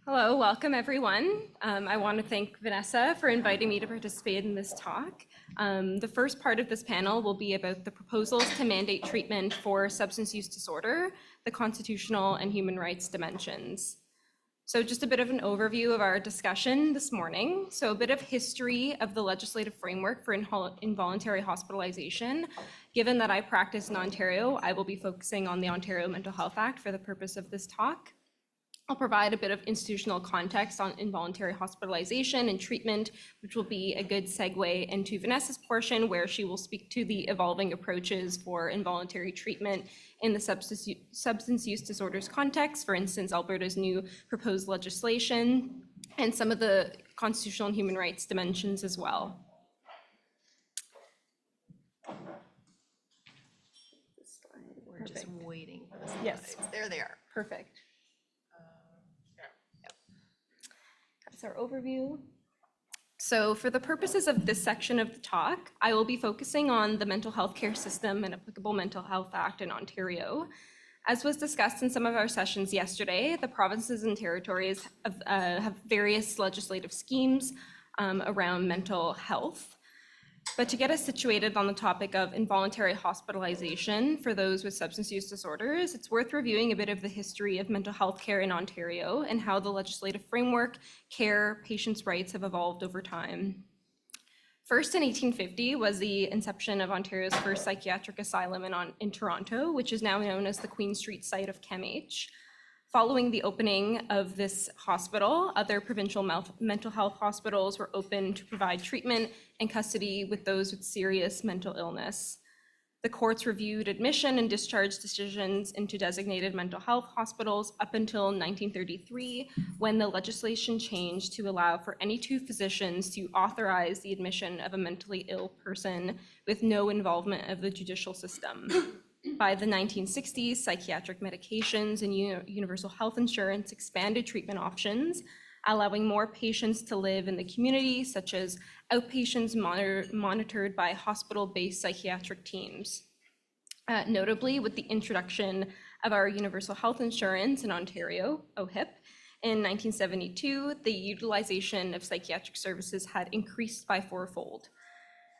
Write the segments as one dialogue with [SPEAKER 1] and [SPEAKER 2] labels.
[SPEAKER 1] Hello, welcome everyone. I want to thank Vanessa for inviting me to participate in this talk. The first part of this panel will be about the proposals to mandate treatment for substance use disorder, the constitutional and human rights dimensions. So just a bit of an overview of our discussion this morning. So a bit of history of the legislative framework for involuntary hospitalization. Given that I practice in Ontario, I will be focusing on the Ontario Mental Health Act for the purpose of this talk. I'll provide a bit of institutional context on involuntary hospitalization and treatment, which will be a good segue into Vanessa's portion, where she will speak to the evolving approaches for involuntary treatment in the substance use disorders context, for instance, Alberta's new proposed legislation, and some of the constitutional and human rights dimensions as well.
[SPEAKER 2] We're just waiting for the slides.
[SPEAKER 1] Yes.
[SPEAKER 2] There they are.
[SPEAKER 1] Perfect. That's our overview. So for the purposes of this section of the talk, I will be focusing on the mental health care system and applicable Mental Health Act in Ontario. As was discussed in some of our sessions yesterday, the provinces and territories have various legislative schemes around mental health. But to get us situated on the topic of involuntary hospitalization for those with substance use disorders, it's worth reviewing a bit of the history of mental health care in Ontario and how the legislative framework, care, patients' rights have evolved over time. First, in 1850 was the inception of Ontario's first psychiatric asylum in Toronto, which is now known as the Queen Street site of CAMH. Following the opening of this hospital, other provincial mental health hospitals were opened to provide treatment and custody with those with serious mental illness. The courts reviewed admission and discharge decisions into designated mental health hospitals up until 1933, when the legislation changed to allow for any two physicians to authorize the admission of a mentally ill person with no involvement of the judicial system. By the 1960s, psychiatric medications and universal health insurance expanded treatment options, allowing more patients to live in the community, such as outpatients monitored by hospital-based psychiatric teams. Notably, with the introduction of our universal health insurance in Ontario, OHIP, in 1972, the utilization of psychiatric services had increased by fourfold.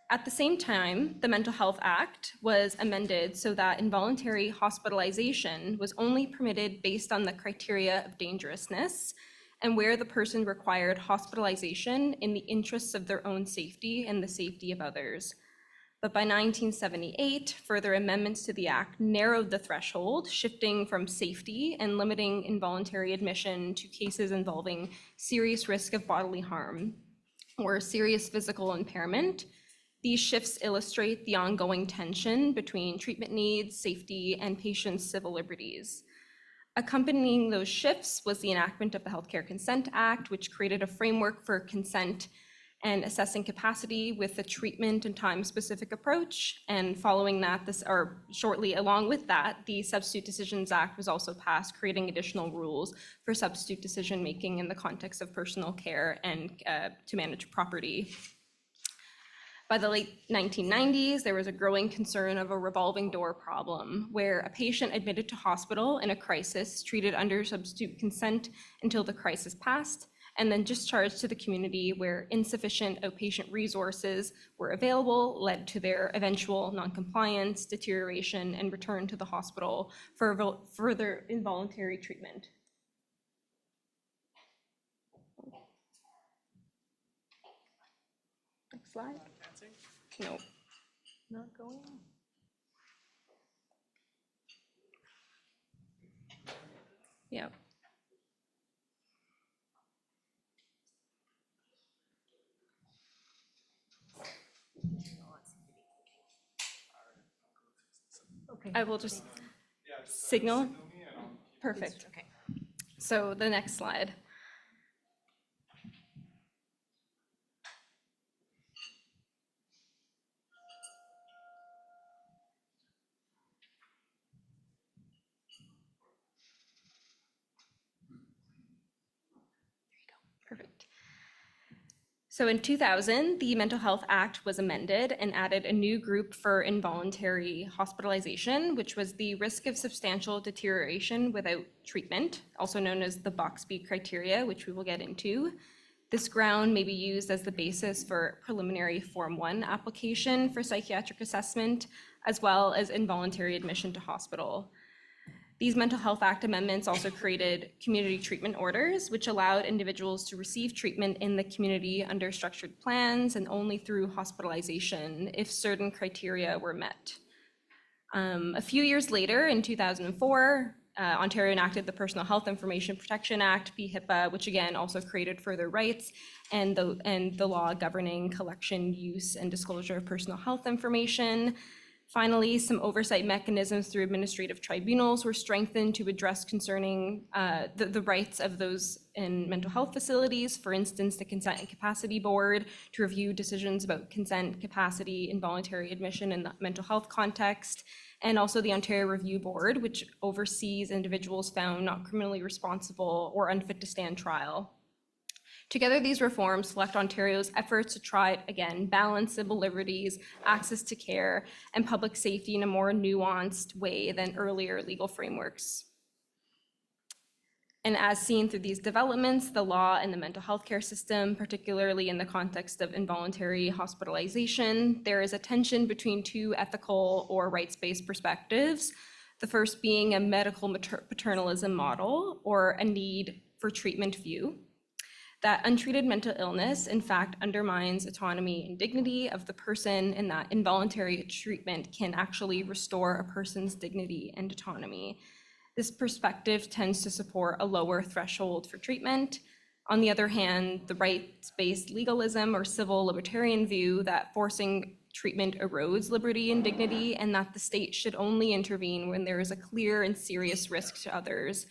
[SPEAKER 1] At the same time, the Mental Health Act was amended so that involuntary hospitalization was only permitted based on the criteria of dangerousness and where the person required hospitalization in the interests of their own safety and the safety of others. But by 1978, further amendments to the Act narrowed the threshold, shifting from safety and limiting involuntary admission to cases involving serious risk of bodily harm or serious physical impairment. These shifts illustrate the ongoing tension between treatment needs, safety, and patients' civil liberties. Accompanying those shifts was the enactment of the Healthcare Consent Act, which created a framework for consent and assessing capacity with a treatment and time-specific approach. And following that, shortly along with that, the Substitute Decisions Act was also passed, creating additional rules for substitute decision-making in the context of personal care and to manage property. By the late 1990s, there was a growing concern of a revolving door problem, where a patient admitted to hospital in a crisis treated under substitute consent until the crisis passed, and then discharged to the community where insufficient outpatient resources were available, led to their eventual noncompliance, deterioration, and return to the hospital for further involuntary treatment. Next slide. No.
[SPEAKER 2] Not going?
[SPEAKER 1] Yeah.
[SPEAKER 2] Okay.
[SPEAKER 1] I will just signal. Perfect.
[SPEAKER 2] Okay.
[SPEAKER 1] So the next slide. Perfect. So in 2000, the Mental Health Act was amended and added a new group for involuntary hospitalization, which was the risk of substantial deterioration without treatment, also known as the Boxby criteria, which we will get into. This ground may be used as the basis for preliminary Form 1 application for psychiatric assessment, as well as involuntary admission to hospital. These Mental Health Act amendments also created community treatment orders, which allowed individuals to receive treatment in the community under structured plans and only through hospitalization if certain criteria were met. A few years later, in 2004, Ontario enacted the Personal Health Information Protection Act, PHIPAA, which again also created further rights, and the law governing collection, use, and disclosure of personal health information. Finally, some oversight mechanisms through administrative tribunals were strengthened to address concerning the rights of those in mental health facilities. For instance, the Consent and Capacity Board to review decisions about consent, capacity, involuntary admission in the mental health context, and also the Ontario Review Board, which oversees individuals found not criminally responsible or unfit to stand trial. Together, these reforms reflect Ontario's efforts to try, again, balance civil liberties, access to care, and public safety in a more nuanced way than earlier legal frameworks. And as seen through these developments, the law and the mental health care system, particularly in the context of involuntary hospitalization, there is a tension between two ethical or rights-based perspectives. The first being a medical paternalism model or a need for treatment view. That untreated mental illness, in fact, undermines autonomy and dignity of the person, and that involuntary treatment can actually restore a person's dignity and autonomy. This perspective tends to support a lower threshold for treatment. On the other hand, the rights-based legalism or civil libertarian view that forcing treatment erodes liberty and dignity, and that the state should only intervene when there is a clear and serious risk to others.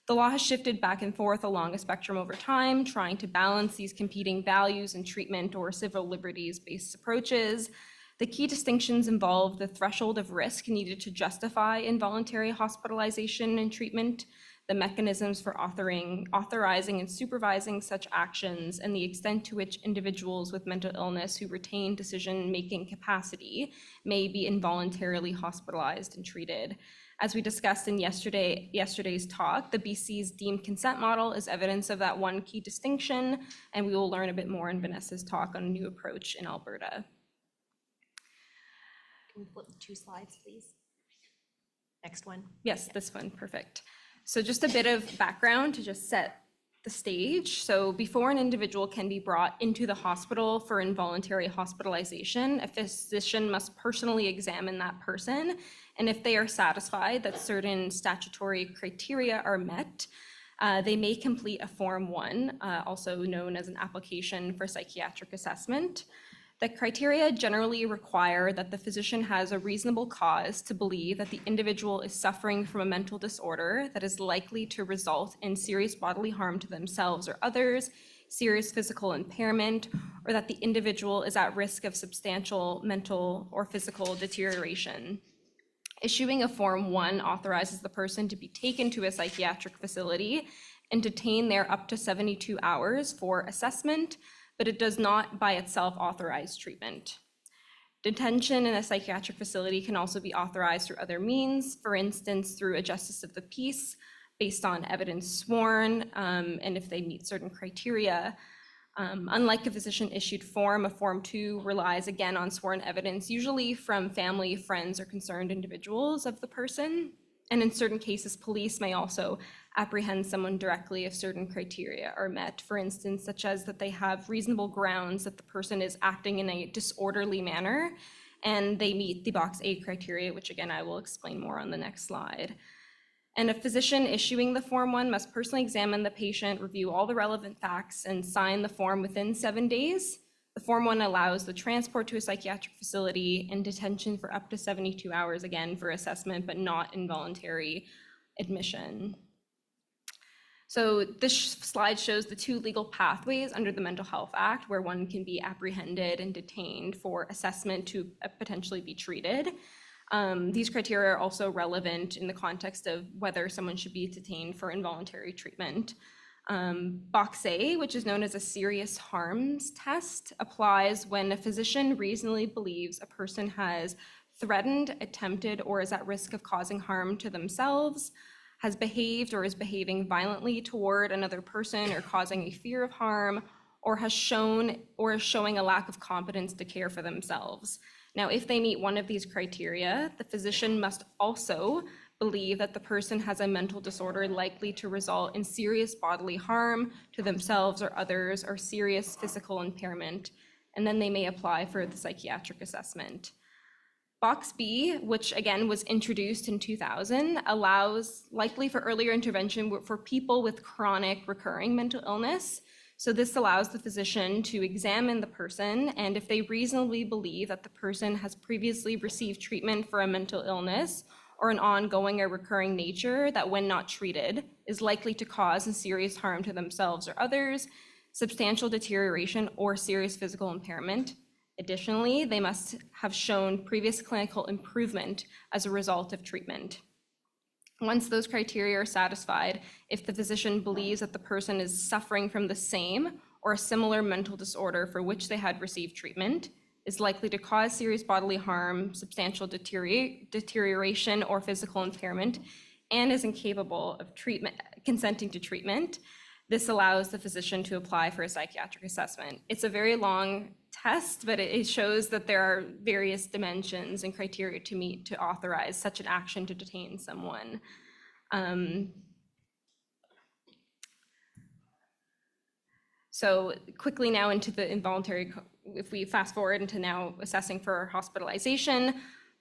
[SPEAKER 1] The law has shifted back and forth along a spectrum over time, trying to balance these competing values in treatment or civil liberties-based approaches. The key distinctions involve the threshold of risk needed to justify involuntary hospitalization and treatment, the mechanisms for authorizing and supervising such actions, and the extent to which individuals with mental illness who retain decision-making capacity may be involuntarily hospitalized and treated. As we discussed in yesterday's talk, the BC's deemed consent model is evidence of that one key distinction, and we will learn a bit more in Vanessa's talk on a new approach in Alberta.
[SPEAKER 2] Can we flip 2 slides, please? Next one.
[SPEAKER 1] Yes, this one, perfect. So just a bit of background to just set the stage. So before an individual can be brought into the hospital for involuntary hospitalization, a physician must personally examine that person. And if they are satisfied that certain statutory criteria are met, they may complete a Form 1, also known as an application for psychiatric assessment. The criteria generally require that the physician has a reasonable cause to believe that the individual is suffering from a mental disorder that is likely to result in serious bodily harm to themselves or others, serious physical impairment, or that the individual is at risk of substantial mental or physical deterioration. Issuing a Form 1 authorizes the person to be taken to a psychiatric facility and detained there up to 72 hours for assessment, but it does not by itself authorize treatment. Detention in a psychiatric facility can also be authorized through other means, for instance, through a justice of the peace based on evidence sworn, and if they meet certain criteria. Unlike a physician-issued form, a Form 2 relies again on sworn evidence, usually from family, friends, or concerned individuals of the person. And in certain cases, police may also apprehend someone directly if certain criteria are met, for instance, such as that they have reasonable grounds that the person is acting in a disorderly manner, and they meet the Box A criteria, which again, I will explain more on the next slide. And a physician issuing the Form 1 must personally examine the patient, review all the relevant facts, and sign the form within 7 days. The Form 1 allows the transport to a psychiatric facility and detention for up to 72 hours, again, for assessment, but not involuntary admission. So this slide shows the 2 legal pathways under the Mental Health Act where one can be apprehended and detained for assessment to potentially be treated. These criteria are also relevant in the context of whether someone should be detained for involuntary treatment. Box A, which is known as a serious harms test, applies when a physician reasonably believes a person has threatened, attempted, or is at risk of causing harm to themselves, has behaved or is behaving violently toward another person or causing a fear of harm, or has shown or is showing a lack of competence to care for themselves. Now, if they meet one of these criteria, the physician must also believe that the person has a mental disorder likely to result in serious bodily harm to themselves or others or serious physical impairment, and then they may apply for the psychiatric assessment. Box B, which again was introduced in 2000, allows likely for earlier intervention for people with chronic recurring mental illness. So this allows the physician to examine the person, and if they reasonably believe that the person has previously received treatment for a mental illness or an ongoing or recurring nature that, when not treated, is likely to cause serious harm to themselves or others, substantial deterioration, or serious physical impairment. Additionally, they must have shown previous clinical improvement as a result of treatment. Once those criteria are satisfied, if the physician believes that the person is suffering from the same or a similar mental disorder for which they had received treatment, is likely to cause serious bodily harm, substantial deterioration, or physical impairment, and is incapable of consenting to treatment, this allows the physician to apply for a psychiatric assessment. It's a very long test, but it shows that there are various dimensions and criteria to meet to authorize such an action to detain someone. So quickly now into the involuntary, if we fast forward into now assessing for hospitalization,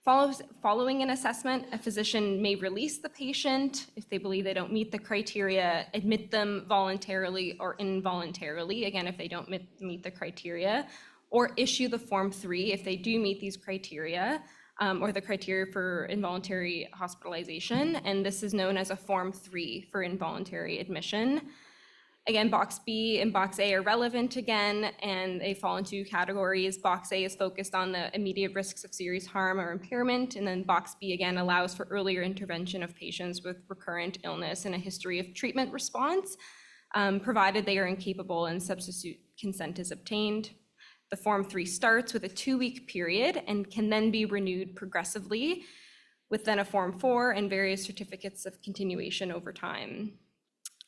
[SPEAKER 1] following an assessment, a physician may release the patient if they believe they don't meet the criteria, admit them voluntarily or involuntarily, again, if they don't meet the criteria, or issue the Form 3 if they do meet these criteria, or the criteria for involuntary hospitalization, and this is known as a Form 3 for involuntary admission. Again, Box B and Box A are relevant again, and they fall into two categories. Box A is focused on the immediate risks of serious harm or impairment, and then Box B again allows for earlier intervention of patients with recurrent illness and a history of treatment response, provided they are incapable and substitute consent is obtained. The Form 3 starts with a 2-week period and can then be renewed progressively, with then a Form 4 and various certificates of continuation over time.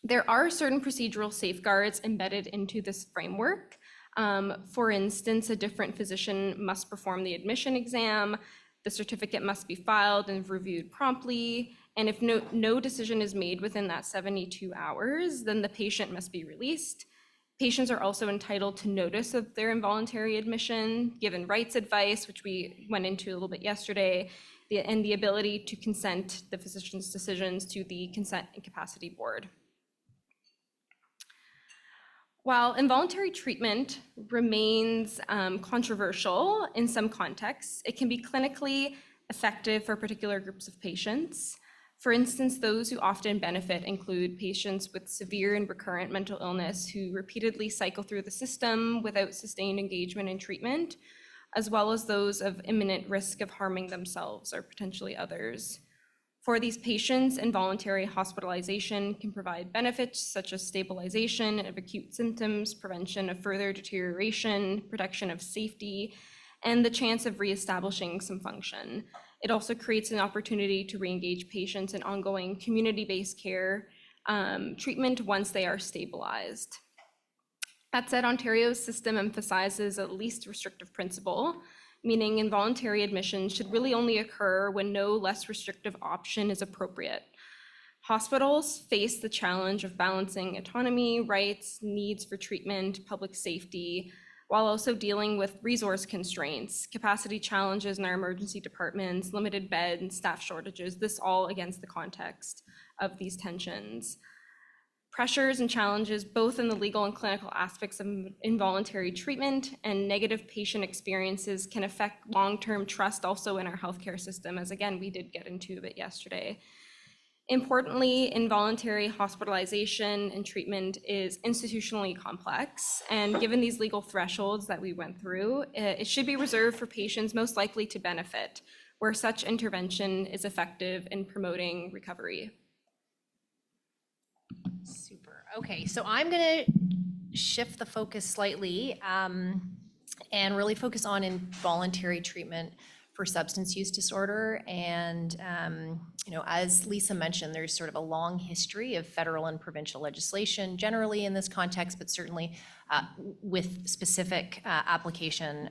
[SPEAKER 1] There are certain procedural safeguards embedded into this framework. For instance, a different physician must perform the admission exam, the certificate must be filed and reviewed promptly, and if no decision is made within that 72 hours, then the patient must be released. Patients are also entitled to notice of their involuntary admission, given rights advice, which we went into a little bit yesterday, and the ability to consent the physician's decisions to the Consent and Capacity Board. While involuntary treatment remains controversial in some contexts, it can be clinically effective for particular groups of patients. For instance, those who often benefit include patients with severe and recurrent mental illness who repeatedly cycle through the system without sustained engagement in treatment, as well as those of imminent risk of harming themselves or potentially others. For these patients, involuntary hospitalization can provide benefits such as stabilization of acute symptoms, prevention of further deterioration, protection of safety, and the chance of reestablishing some function. It also creates an opportunity to re-engage patients in ongoing community-based care treatment once they are stabilized. That said, Ontario's system emphasizes a least restrictive principle, meaning involuntary admission should really only occur when no less restrictive option is appropriate. Hospitals face the challenge of balancing autonomy, rights, needs for treatment, public safety, while also dealing with resource constraints, capacity challenges in our emergency departments, limited bed and staff shortages, this all against the context of these tensions. Pressures and challenges both in the legal and clinical aspects of involuntary treatment and negative patient experiences can affect long-term trust also in our healthcare system, as again, we did get into a bit yesterday. Importantly, involuntary hospitalization and treatment is institutionally complex, and given these legal thresholds that we went through, it should be reserved for patients most likely to benefit, where such intervention is effective in promoting recovery.
[SPEAKER 2] Super. Okay, so I'm going to shift the focus slightly and really focus on involuntary treatment for substance use disorder. And, as Lisa mentioned, there's sort of a long history of federal and provincial legislation generally in this context, but certainly with specific application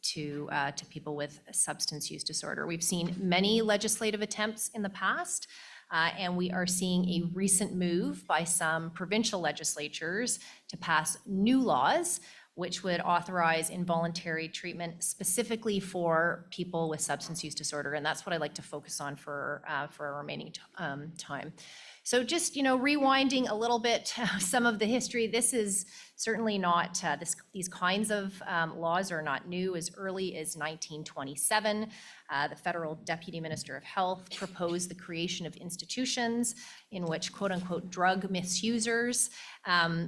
[SPEAKER 2] to people with substance use disorder. We've seen many legislative attempts in the past. And we are seeing a recent move by some provincial legislatures to pass new laws which would authorize involuntary treatment specifically for people with substance use disorder. And that's what I'd like to focus on for our remaining time. So just, rewinding a little bit some of the history, this is certainly not, these kinds of laws are not new. As early as 1927, the federal deputy minister of health proposed the creation of institutions in which quote unquote drug misusers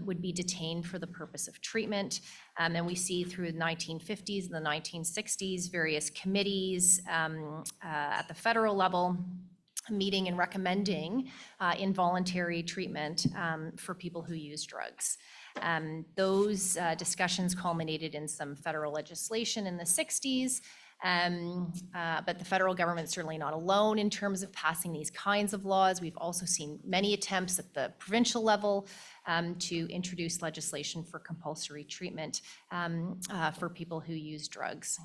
[SPEAKER 2] would be detained for the purpose of treatment. And we see through the 1950s and the 1960s, various committees at the federal level meeting and recommending involuntary treatment for people who use drugs. Those discussions culminated in some federal legislation in the 60s, but the federal government's certainly not alone in terms of passing these kinds of laws. We've also seen many attempts at the provincial level to introduce legislation for compulsory treatment for people who use drugs.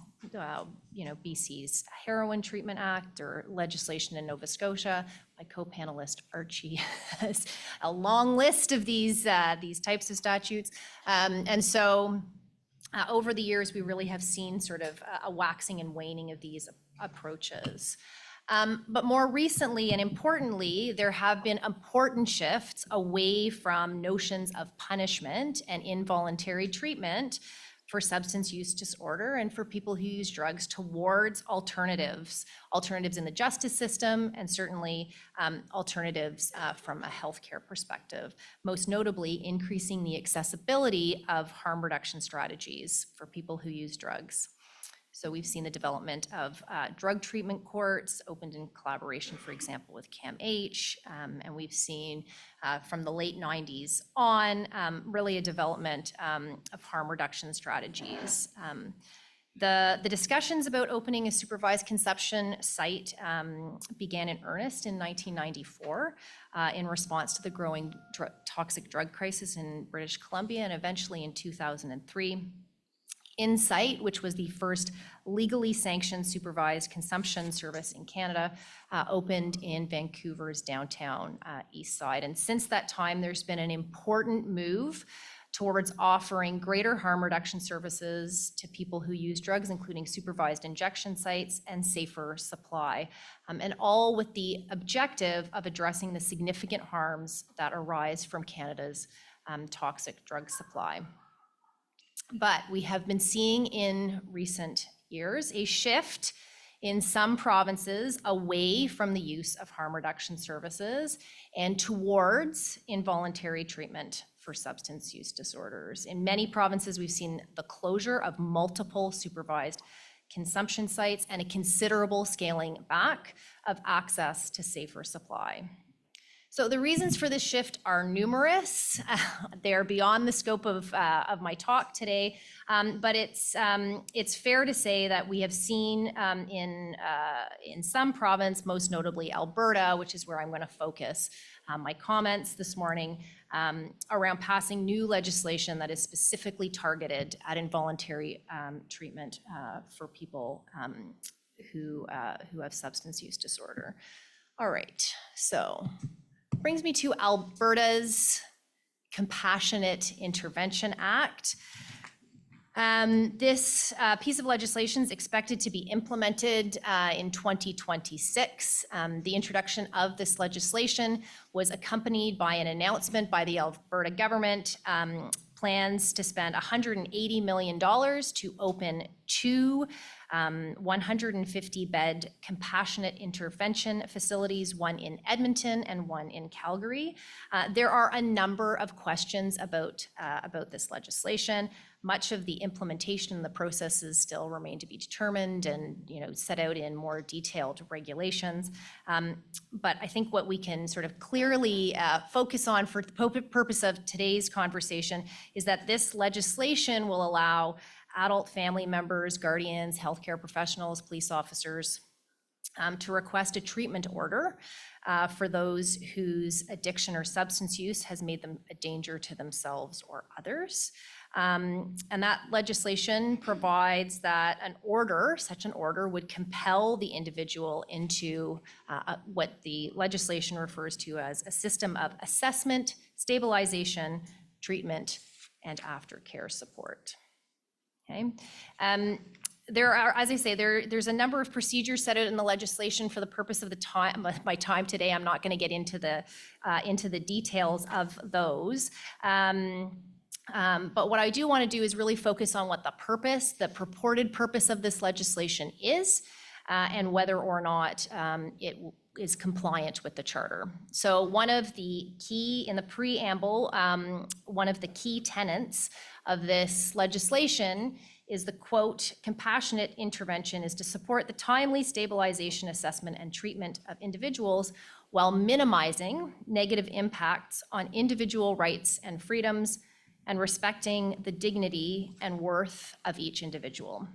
[SPEAKER 2] BC's Heroin Treatment Act or legislation in Nova Scotia. My co-panelist Archie has a long list of these types of statutes. And so over the years, we really have seen sort of a waxing and waning of these approaches. But more recently and importantly, there have been important shifts away from notions of punishment and involuntary treatment for substance use disorder and for people who use drugs towards alternatives in the justice system, and certainly alternatives from a healthcare perspective, most notably increasing the accessibility of harm reduction strategies for people who use drugs. So we've seen the development of drug treatment courts opened in collaboration, for example, with CAMH, and we've seen from the late 90s on really a development of harm reduction strategies. The discussions about opening a supervised consumption site began in earnest in 1994 in response to the growing toxic drug crisis in British Columbia, and eventually in 2003. Insight, which was the first legally sanctioned supervised consumption service in Canada, opened in Vancouver's downtown east side. And since that time, there's been an important move towards offering greater harm reduction services to people who use drugs, including supervised injection sites and safer supply, and all with the objective of addressing the significant harms that arise from Canada's toxic drug supply. But we have been seeing in recent years a shift in some provinces away from the use of harm reduction services and towards involuntary treatment for substance use disorders. In many provinces, we've seen the closure of multiple supervised consumption sites and a considerable scaling back of access to safer supply. So the reasons for this shift are numerous. They're beyond the scope of my talk today, but it's fair to say that we have seen in some province, most notably Alberta, which is where I'm going to focus my comments this morning, around passing new legislation that is specifically targeted at involuntary treatment for people who have substance use disorder. All right, so brings me to Alberta's Compassionate Intervention Act. This piece of legislation is expected to be implemented in 2026. The introduction of this legislation was accompanied by an announcement by the Alberta government, plans to spend $180 million to open 2 150-bed compassionate intervention facilities, one in Edmonton and one in Calgary. There are a number of questions about this legislation. Much of the implementation and the processes still remain to be determined and set out in more detailed regulations. But I think what we can sort of clearly focus on for the purpose of today's conversation is that this legislation will allow adult family members, guardians, healthcare professionals, police officers to request a treatment order for those whose addiction or substance use has made them a danger to themselves or others. And that legislation provides that such an order would compel the individual into what the legislation refers to as a system of assessment, stabilization, treatment, and aftercare support. Okay. There are, as I say, there's a number of procedures set out in the legislation. For the purpose of my time today, I'm not going to get into the details of those. But what I do want to do is really focus on what the purported purpose of this legislation is, and whether or not it is compliant with the charter. So one of the key, in the preamble, one of the key tenets of this legislation is the quote, compassionate intervention is to support the timely stabilization, assessment, and treatment of individuals while minimizing negative impacts on individual rights and freedoms and respecting the dignity and worth of each individual.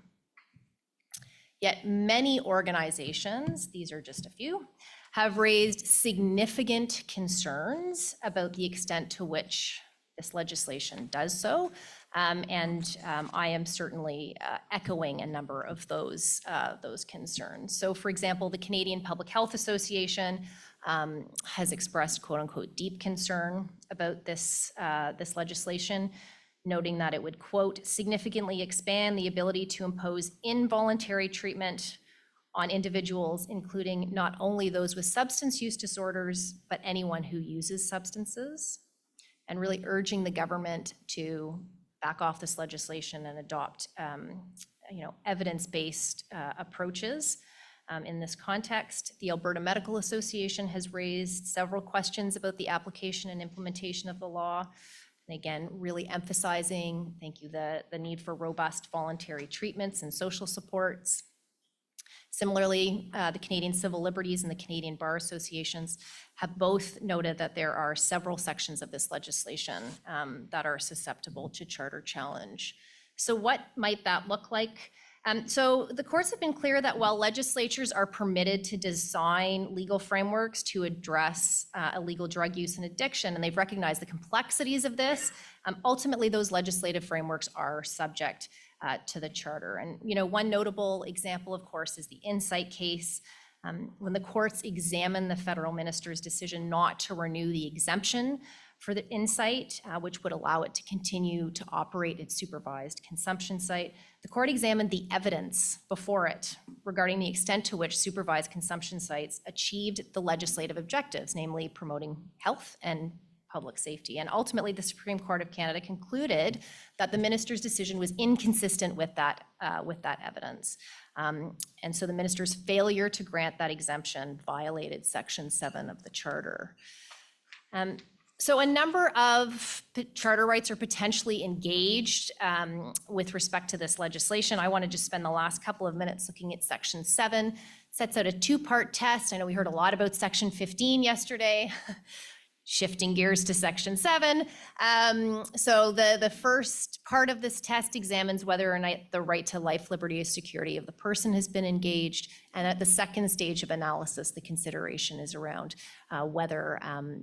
[SPEAKER 2] Yet many organizations, these are just a few, have raised significant concerns about the extent to which this legislation does so. And I am certainly echoing a number of those concerns. So for example, the Canadian Public Health Association has expressed quote unquote deep concern about this legislation, noting that it would quote significantly expand the ability to impose involuntary treatment on individuals, including not only those with substance use disorders, but anyone who uses substances, and really urging the government to back off this legislation and adopt evidence-based approaches. In this context, the Alberta Medical Association has raised several questions about the application and implementation of the law. And again, really emphasizing, thank you, the need for robust voluntary treatments and social supports. Similarly, the Canadian Civil Liberties and the Canadian Bar Associations have both noted that there are several sections of this legislation that are susceptible to charter challenge. So what might that look like? So the courts have been clear that while legislatures are permitted to design legal frameworks to address illegal drug use and addiction, and they've recognized the complexities of this, ultimately those legislative frameworks are subject to the charter. And one notable example, of course, is the Insight case. When the courts examined the federal minister's decision not to renew the exemption for the Insight, which would allow it to continue to operate its supervised consumption site, the court examined the evidence before it regarding the extent to which supervised consumption sites achieved the legislative objectives, namely promoting health and public safety. And ultimately, the Supreme Court of Canada concluded that the minister's decision was inconsistent with that evidence. And so the minister's failure to grant that exemption violated Section 7 of the Charter. So a number of charter rights are potentially engaged with respect to this legislation. I want to just spend the last couple of minutes looking at Section 7. It sets out a two-part test. I know we heard a lot about Section 15 yesterday. Shifting gears to Section 7. So the first part of this test examines whether or not the right to life, liberty, and security of the person has been engaged. And at the second stage of analysis, the consideration is around whether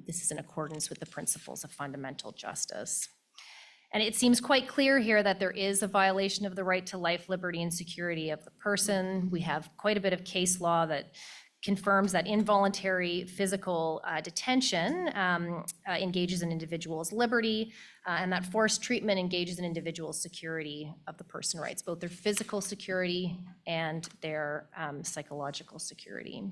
[SPEAKER 2] this is in accordance with the principles of fundamental justice. And it seems quite clear here that there is a violation of the right to life, liberty, and security of the person. We have quite a bit of case law that confirms that involuntary physical detention engages an individual's liberty, and that forced treatment engages an individual's security of the person rights, both their physical security and their psychological security.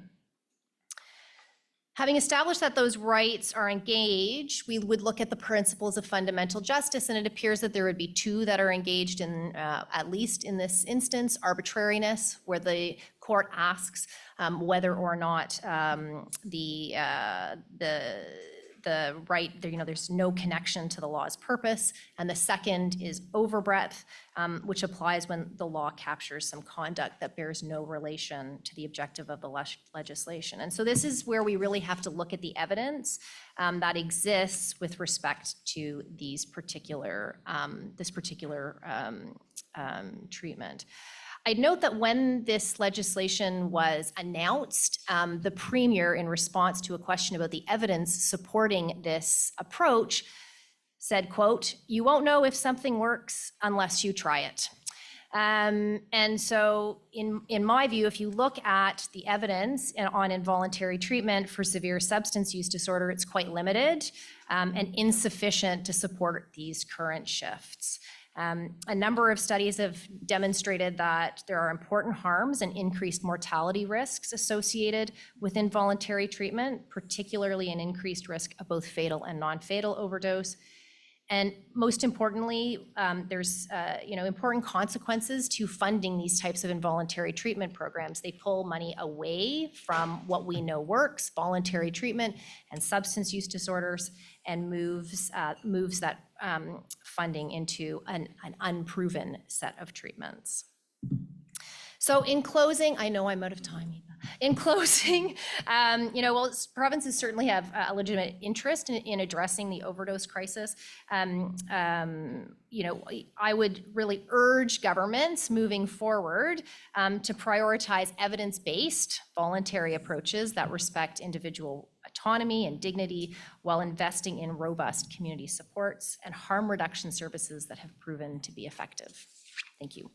[SPEAKER 2] Having established that those rights are engaged, we would look at the principles of fundamental justice, and it appears that there would be two that are engaged in, at least in this instance, arbitrariness, where the court asks whether or not the right, there's no connection to the law's purpose. And the second is overbreadth, which applies when the law captures some conduct that bears no relation to the objective of the legislation. And so this is where we really have to look at the evidence that exists with respect to these particular, treatment. I'd note that when this legislation was announced, the Premier, in response to a question about the evidence supporting this approach, said, quote, "You won't know if something works unless you try it." And so in my view, if you look at the evidence on involuntary treatment for severe substance use disorder, it's quite limited and insufficient to support these current shifts. A number of studies have demonstrated that there are important harms and increased mortality risks associated with involuntary treatment, particularly an increased risk of both fatal and non-fatal overdose. And most importantly, there's important consequences to funding these types of involuntary treatment programs. They pull money away from what we know works, voluntary treatment and substance use disorders, and moves that funding into an unproven set of treatments. So in closing, I know I'm out of time. In closing, provinces certainly have a legitimate interest in addressing the overdose crisis. I would really urge governments moving forward to prioritize evidence-based voluntary approaches that respect individual autonomy and dignity while investing in robust community supports and harm reduction services that have proven to be effective. Thank you.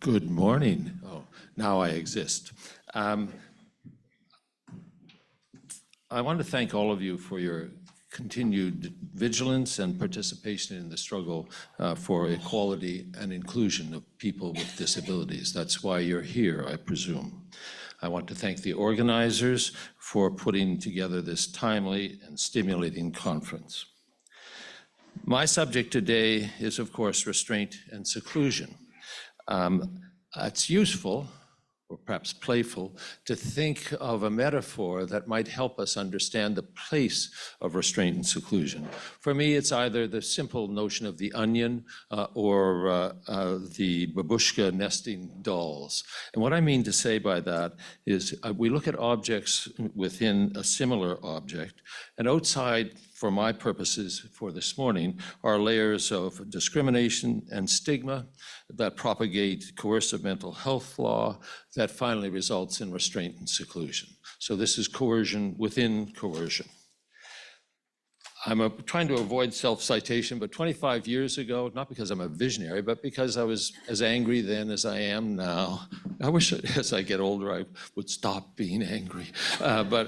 [SPEAKER 3] Good morning. Oh, now I exist. I want to thank all of you for your continued vigilance and participation in the struggle for equality and inclusion of people with disabilities. That's why you're here, I presume. I want to thank the organizers for putting together this timely and stimulating conference. My subject today is, of course, restraint and seclusion. It's useful, or perhaps playful, to think of a metaphor that might help us understand the place of restraint and seclusion. For me, it's either the simple notion of the onion or the babushka nesting dolls. And what I mean to say by that is we look at objects within a similar object, and outside, for my purposes for this morning, are layers of discrimination and stigma that propagate coercive mental health law that finally results in restraint and seclusion. So this is coercion within coercion. I'm trying to avoid self-citation, but 25 years ago, not because I'm a visionary, but because I was as angry then as I am now. I wish as I get older I would stop being angry. About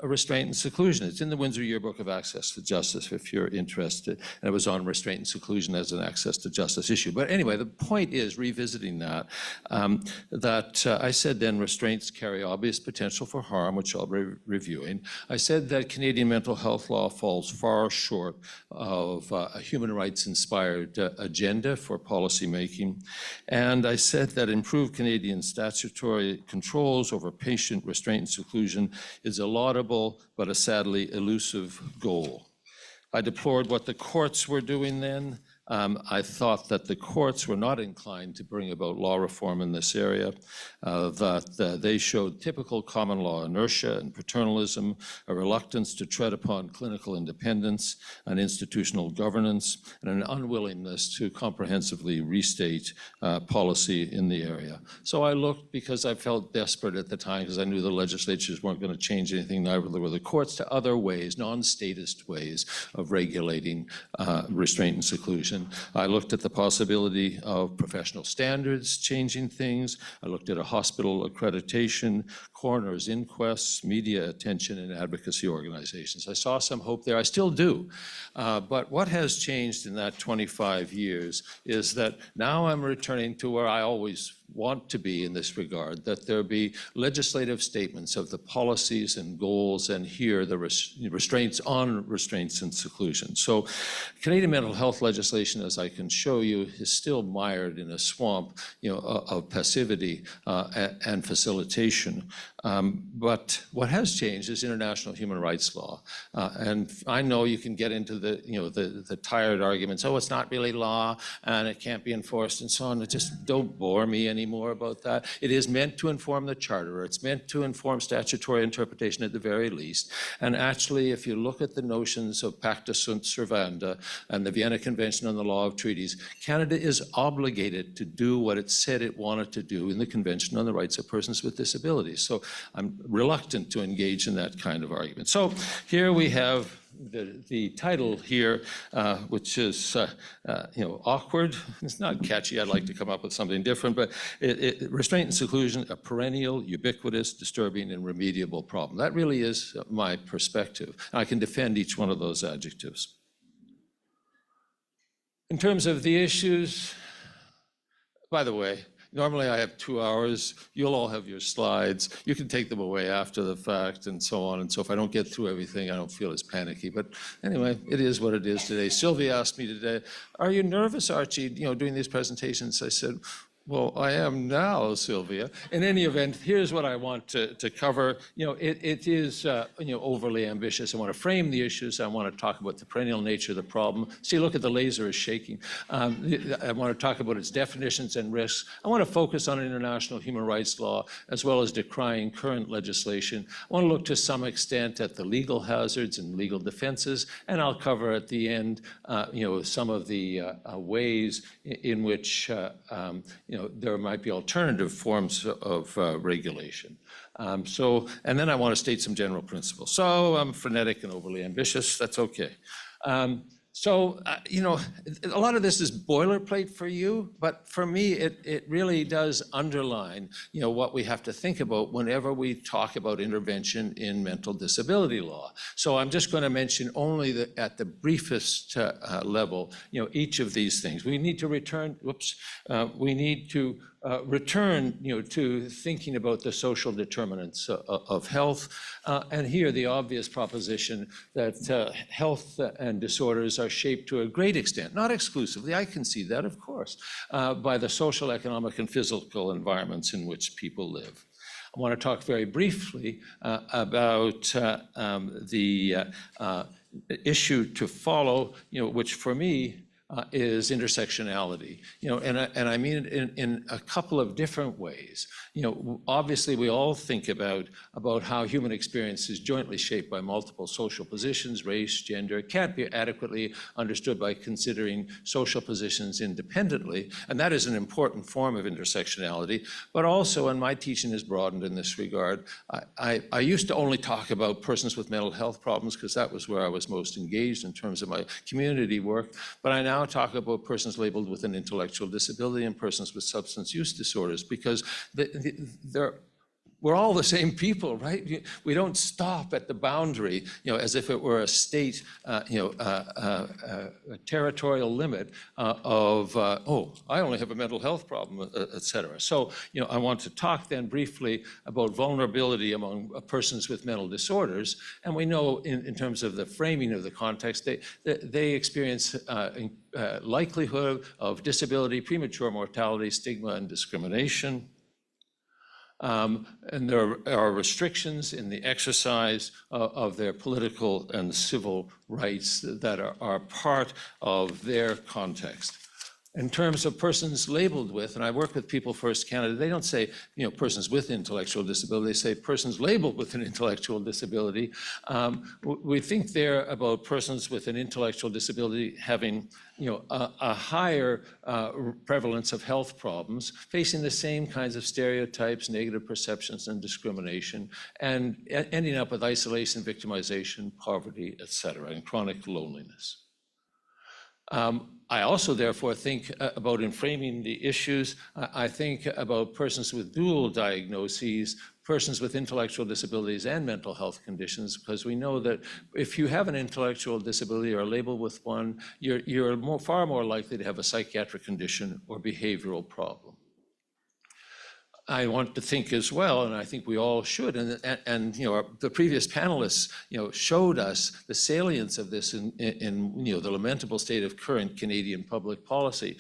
[SPEAKER 3] restraint and seclusion. It's in the Windsor Yearbook of Access to Justice if you're interested. And it was on restraint and seclusion as an access to justice issue. But anyway, the point is, revisiting that, I said then restraints carry obvious potential for harm, which I'll be reviewing. I said that Canadian mental health law falls far short of a human rights-inspired agenda for policymaking. And I said that improved Canadian statutory controls over patient restraint and seclusion is a laudable but a sadly elusive goal. I deplored what the courts were doing then, I thought that the courts were not inclined to bring about law reform in this area, that they showed typical common law inertia and paternalism, a reluctance to tread upon clinical independence and institutional governance, and an unwillingness to comprehensively restate policy in the area. So I looked, because I felt desperate at the time, because I knew the legislatures weren't going to change anything, neither were the courts, to other ways, non-statist ways of regulating restraint and seclusion. I looked at the possibility of professional standards changing things. I looked at a hospital accreditation, coroner's inquests, media attention, and advocacy organizations. I saw some hope there. I still do. But what has changed in that 25 years is that now I'm returning to where I always want to be in this regard, that there be legislative statements of the policies and goals, and here the restraints on restraints and seclusion. So Canadian mental health legislation, as I can show you, is still mired in a swamp, of passivity and facilitation. But what has changed is international human rights law. And I know you can get into the tired arguments, oh, it's not really law and it can't be enforced and so on. Just don't bore me anymore about that. It is meant to inform the Charter. It's meant to inform statutory interpretation at the very least. And actually, if you look at the notions of pacta sunt servanda and the Vienna Convention on the Law of Treaties, Canada is obligated to do what it said it wanted to do in the Convention on the Rights of Persons with Disabilities. So I'm reluctant to engage in that kind of argument. So here we have the title here, which is awkward. It's not catchy. I'd like to come up with something different, but restraint and seclusion, a perennial, ubiquitous, disturbing, and remediable problem. That really is my perspective. And I can defend each one of those adjectives. In terms of the issues, by the way, normally I have 2 hours. You'll all have your slides. You can take them away after the fact and so on. And so if I don't get through everything, I don't feel as panicky. But anyway, it is what it is today. Sylvia asked me today, are you nervous, Archie, doing these presentations? I said, well, I am now, Sylvia. In any event, here's what I want to cover. It is overly ambitious. I want to frame the issues. I want to talk about the perennial nature of the problem. See, look at the laser is shaking. I want to talk about its definitions and risks. I want to focus on international human rights law as well as decrying current legislation. I want to look to some extent at the legal hazards and legal defenses, and I'll cover at the end, some of the ways in which there might be alternative forms of regulation. And then I want to state some general principles. So I'm frenetic and overly ambitious. That's okay. A lot of this is boilerplate for you, but for me, it really does underline, what we have to think about whenever we talk about intervention in mental disability law. So I'm just going to mention only at the briefest level, each of these things. We need to return, return, to thinking about the social determinants of health. And here, the obvious proposition that health and disorders are shaped to a great extent, not exclusively, I can see that, of course, by the social, economic, and physical environments in which people live. I want to talk very briefly about the issue to follow, which for me is intersectionality, and I mean it in a couple of different ways. Obviously we all think about how human experience is jointly shaped by multiple social positions, race, gender. It can't be adequately understood by considering social positions independently, and that is an important form of intersectionality. But also, and my teaching is broadened in this regard, I used to only talk about persons with mental health problems because that was where I was most engaged in terms of my community work, but I now talk about persons labeled with an intellectual disability and persons with substance use disorders because we're all the same people, right? We don't stop at the boundary, as if it were a state, a territorial limit of, I only have a mental health problem, et cetera. So, I want to talk then briefly about vulnerability among persons with mental disorders. And we know in terms of the framing of the context, they experience likelihood of disability, premature mortality, stigma, and discrimination. And there are restrictions in the exercise of their political and civil rights that are part of their context. In terms of persons labeled with, and I work with People First Canada, they don't say, persons with intellectual disability, they say persons labeled with an intellectual disability. We think there about persons with an intellectual disability having, a higher prevalence of health problems, facing the same kinds of stereotypes, negative perceptions, and discrimination, and ending up with isolation, victimization, poverty, et cetera, and chronic loneliness. I also, therefore, think about in framing the issues, I think about persons with dual diagnoses, persons with intellectual disabilities and mental health conditions, because we know that if you have an intellectual disability or are labeled with one, you're far more likely to have a psychiatric condition or behavioral problem. I want to think as well, and I think we all should, and the previous panelists, showed us the salience of this in the lamentable state of current Canadian public policy.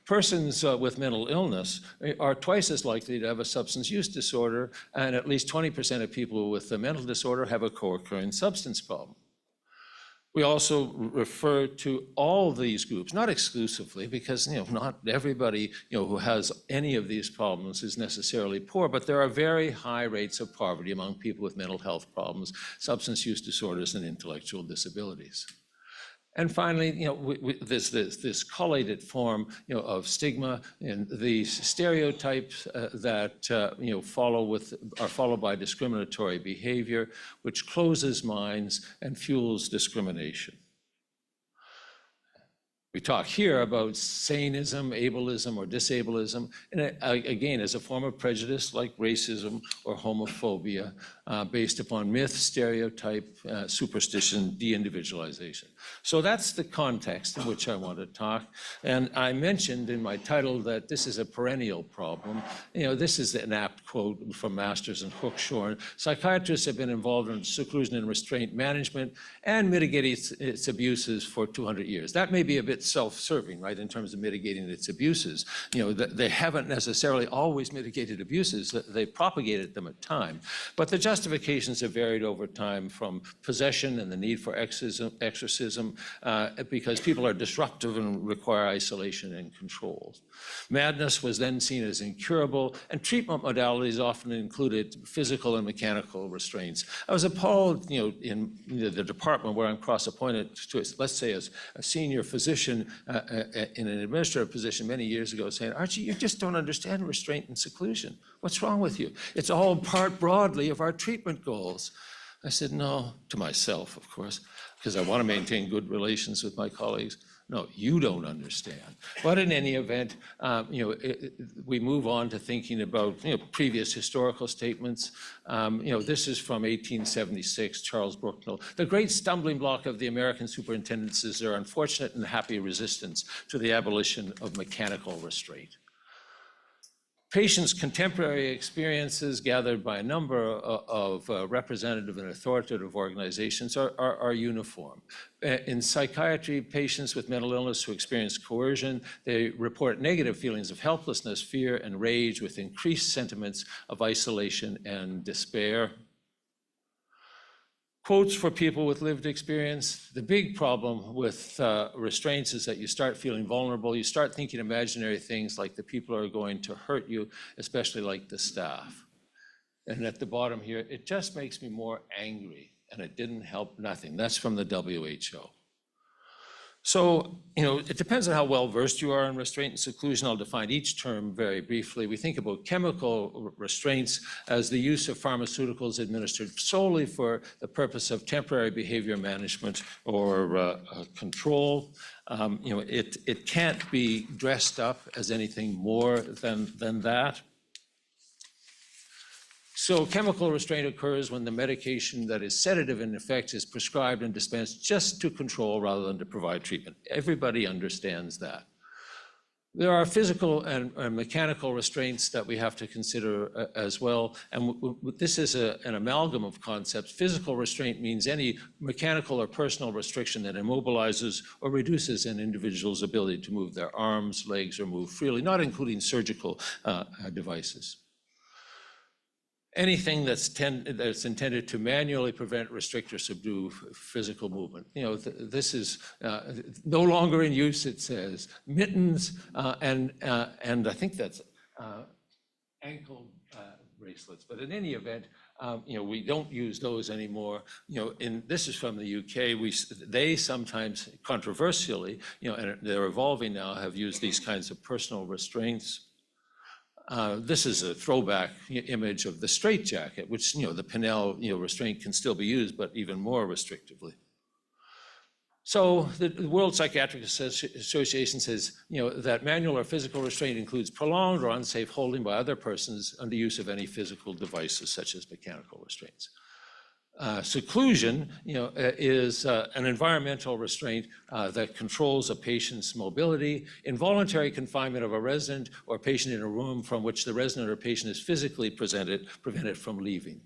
[SPEAKER 3] Persons with mental illness are twice as likely to have a substance use disorder, and at least 20% of people with a mental disorder have a co-occurring substance problem. We also refer to all these groups, not exclusively, because not everybody who has any of these problems is necessarily poor, but there are very high rates of poverty among people with mental health problems, substance use disorders, and intellectual disabilities. And finally, there's this collated form, of stigma and these stereotypes that are followed by discriminatory behavior, which closes minds and fuels discrimination. We talk here about saneism, ableism, or disableism, and again, as a form of prejudice like racism or homophobia, based upon myth, stereotype, superstition, de-individualization. So that's the context in which I want to talk. And I mentioned in my title that this is a perennial problem. This is an apt quote from Masters and Hookshorn. Psychiatrists have been involved in seclusion and restraint management and mitigating its abuses for 200 years. That may be a bit self-serving, right, in terms of mitigating its abuses. They haven't necessarily always mitigated abuses. They've propagated them at time. But the justifications have varied over time, from possession and the need for exorcism, because people are disruptive and require isolation and control. Madness was then seen as incurable, and treatment modalities often included physical and mechanical restraints. I was appalled, in the department where I'm cross-appointed to, let's say, as a senior physician in an administrative position many years ago, saying, "Archie, you just don't understand restraint and seclusion. What's wrong with you? It's all part broadly of our treatment goals." I said, "No," to myself, of course, because I want to maintain good relations with my colleagues. "No, you don't understand." But in any event, we move on to thinking about previous historical statements. This is from 1876, Charles Brooknell. "The great stumbling block of the American superintendents is their unfortunate and happy resistance to the abolition of mechanical restraint." Patients' contemporary experiences gathered by a number of representative and authoritative organizations are uniform. In psychiatry, patients with mental illness who experience coercion, they report negative feelings of helplessness, fear, and rage, with increased sentiments of isolation and despair. Quotes for people with lived experience: "The big problem with restraints is that you start feeling vulnerable. You start thinking imaginary things like the people are going to hurt you, especially like the staff." And at the bottom here, "It just makes me more angry, and it didn't help nothing." That's from the WHO. So, it depends on how well versed you are in restraint and seclusion. I'll define each term very briefly. We think about chemical restraints as the use of pharmaceuticals administered solely for the purpose of temporary behavior management or control. It can't be dressed up as anything more than that. So chemical restraint occurs when the medication that is sedative in effect is prescribed and dispensed just to control rather than to provide treatment. Everybody understands that. There are physical and mechanical restraints that we have to consider as well. And this is an amalgam of concepts. Physical restraint means any mechanical or personal restriction that immobilizes or reduces an individual's ability to move their arms, legs, or move freely, not including surgical devices. anything that's intended to manually prevent, restrict, or subdue physical movement. This is no longer in use, it says. Mittens, and I think that's ankle bracelets. But in any event, we don't use those anymore. This is from the UK. They sometimes, controversially, and they're evolving now, have used these kinds of personal restraints. This is a throwback image of the straitjacket, which, the Pinel, restraint can still be used, but even more restrictively. So the World Psychiatric Association says, that manual or physical restraint includes prolonged or unsafe holding by other persons under use of any physical devices, such as mechanical restraints. Seclusion, is an environmental restraint that controls a patient's mobility. Involuntary confinement of a resident or patient in a room from which the resident or patient is physically prevented from leaving.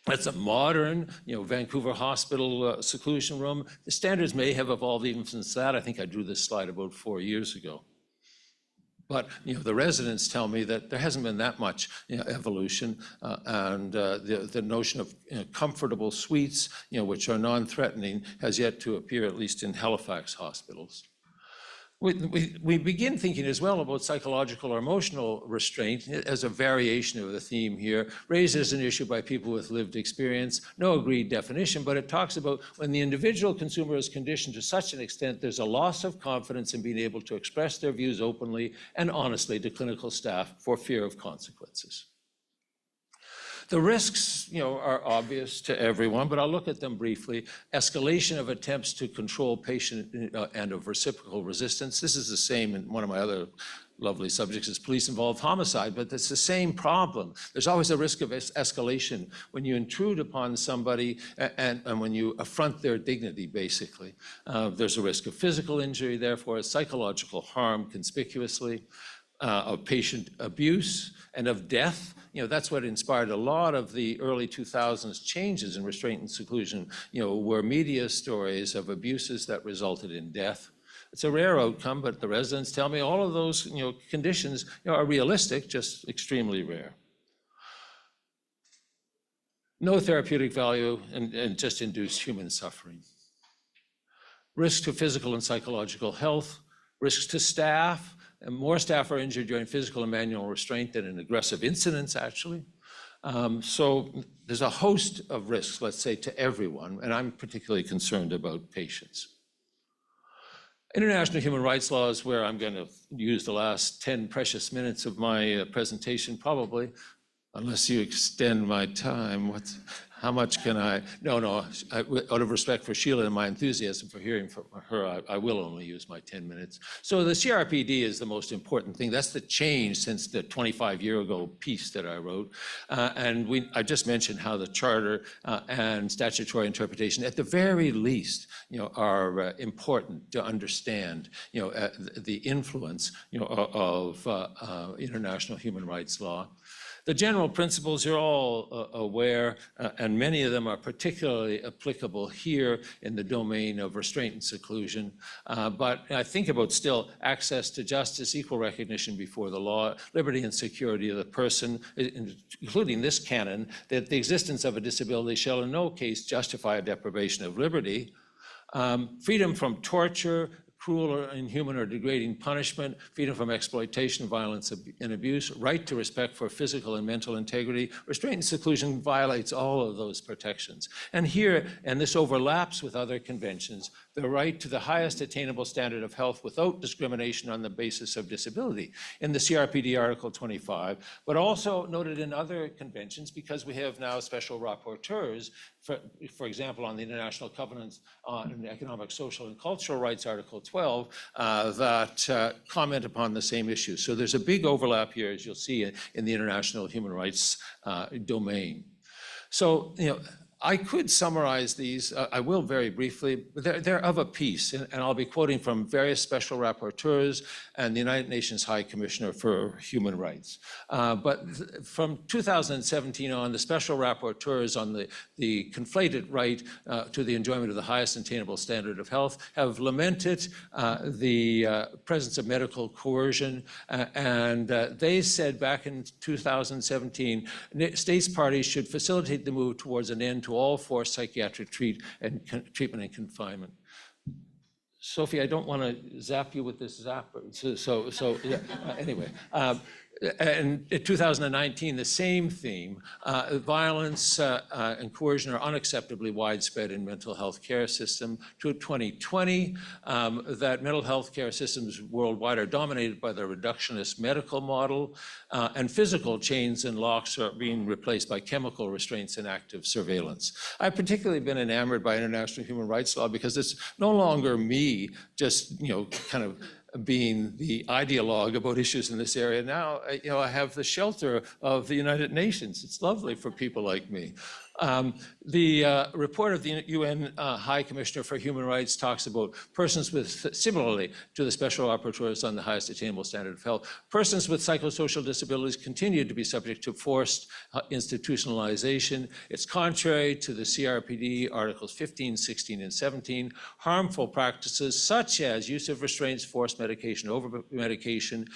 [SPEAKER 3] That's a modern, Vancouver hospital seclusion room. The standards may have evolved even since that. I think I drew this slide about 4 years ago. But the residents tell me that there hasn't been that much evolution, and the notion of comfortable suites, which are non-threatening, has yet to appear, at least in Halifax hospitals. We begin thinking as well about psychological or emotional restraint as a variation of the theme here, raised as an issue by people with lived experience. No agreed definition, but it talks about when the individual consumer is conditioned to such an extent there's a loss of confidence in being able to express their views openly and honestly to clinical staff for fear of consequences. The risks, are obvious to everyone, but I'll look at them briefly. Escalation of attempts to control patient and of reciprocal resistance. This is the same in one of my other lovely subjects is police-involved homicide, but it's the same problem. There's always a risk of escalation when you intrude upon somebody and when you affront their dignity, basically. There's a risk of physical injury, therefore, psychological harm conspicuously, of patient abuse, and of death. That's what inspired a lot of the early 2000s changes in restraint and seclusion, were media stories of abuses that resulted in death. It's a rare outcome, but the residents tell me all of those, conditions are realistic, just extremely rare. No therapeutic value and just induce human suffering. Risk to physical and psychological health, risks to staff, and more staff are injured during physical and manual restraint than in aggressive incidents, actually. So there's a host of risks, let's say, to everyone, and I'm particularly concerned about patients. International human rights law is where I'm going to use the last 10 precious minutes of my presentation, probably, unless you extend my time. How much can I? No, out of respect for Sheila and my enthusiasm for hearing from her, I will only use my 10 minutes. So the CRPD is the most important thing. That's the change since the 25-year-ago piece that I wrote. I just mentioned how the charter and statutory interpretation, at the very least, are important to understand, the influence, of international human rights law. The general principles you're all aware, and many of them are particularly applicable here in the domain of restraint and seclusion. But I think about still access to justice, equal recognition before the law, liberty and security of the person, including this canon, that the existence of a disability shall in no case justify a deprivation of liberty, freedom from torture, cruel or inhuman or degrading punishment, freedom from exploitation, violence, and abuse, right to respect for physical and mental integrity. Restraint and seclusion violates all of those protections. And here, and this overlaps with other conventions, the right to the highest attainable standard of health without discrimination on the basis of disability in the CRPD Article 25, but also noted in other conventions because we have now special rapporteurs, for example, on the International Covenants on Economic, Social, and Cultural Rights, Article 12, that comment upon the same issue. So there's a big overlap here, as you'll see, in the international human rights domain. So, I could summarize these. I will very briefly. They're of a piece, and I'll be quoting from various special rapporteurs and the United Nations High Commissioner for Human Rights. But from 2017 on, the special rapporteurs on the conflated right to the enjoyment of the highest attainable standard of health have lamented the presence of medical coercion, and they said back in 2017, states parties should facilitate the move towards an end to all forced psychiatric treatment and confinement. Sophie, I don't want to zap you with this zapper. Yeah, anyway. And in 2019, the same theme, violence and coercion are unacceptably widespread in mental health care system. To 2020, that mental health care systems worldwide are dominated by the reductionist medical model, and physical chains and locks are being replaced by chemical restraints and active surveillance. I've particularly been enamored by international human rights law because it's no longer me just, kind of being the ideologue about issues in this area. Now, I have the shelter of the United Nations. It's lovely for people like me. The report of the UN High Commissioner for Human Rights talks about persons with, similarly to the special rapporteurs on the highest attainable standard of health, persons with psychosocial disabilities continue to be subject to forced institutionalization. It's contrary to the CRPD Articles 15, 16, and 17. Harmful practices such as use of restraints, forced medication, over-medication,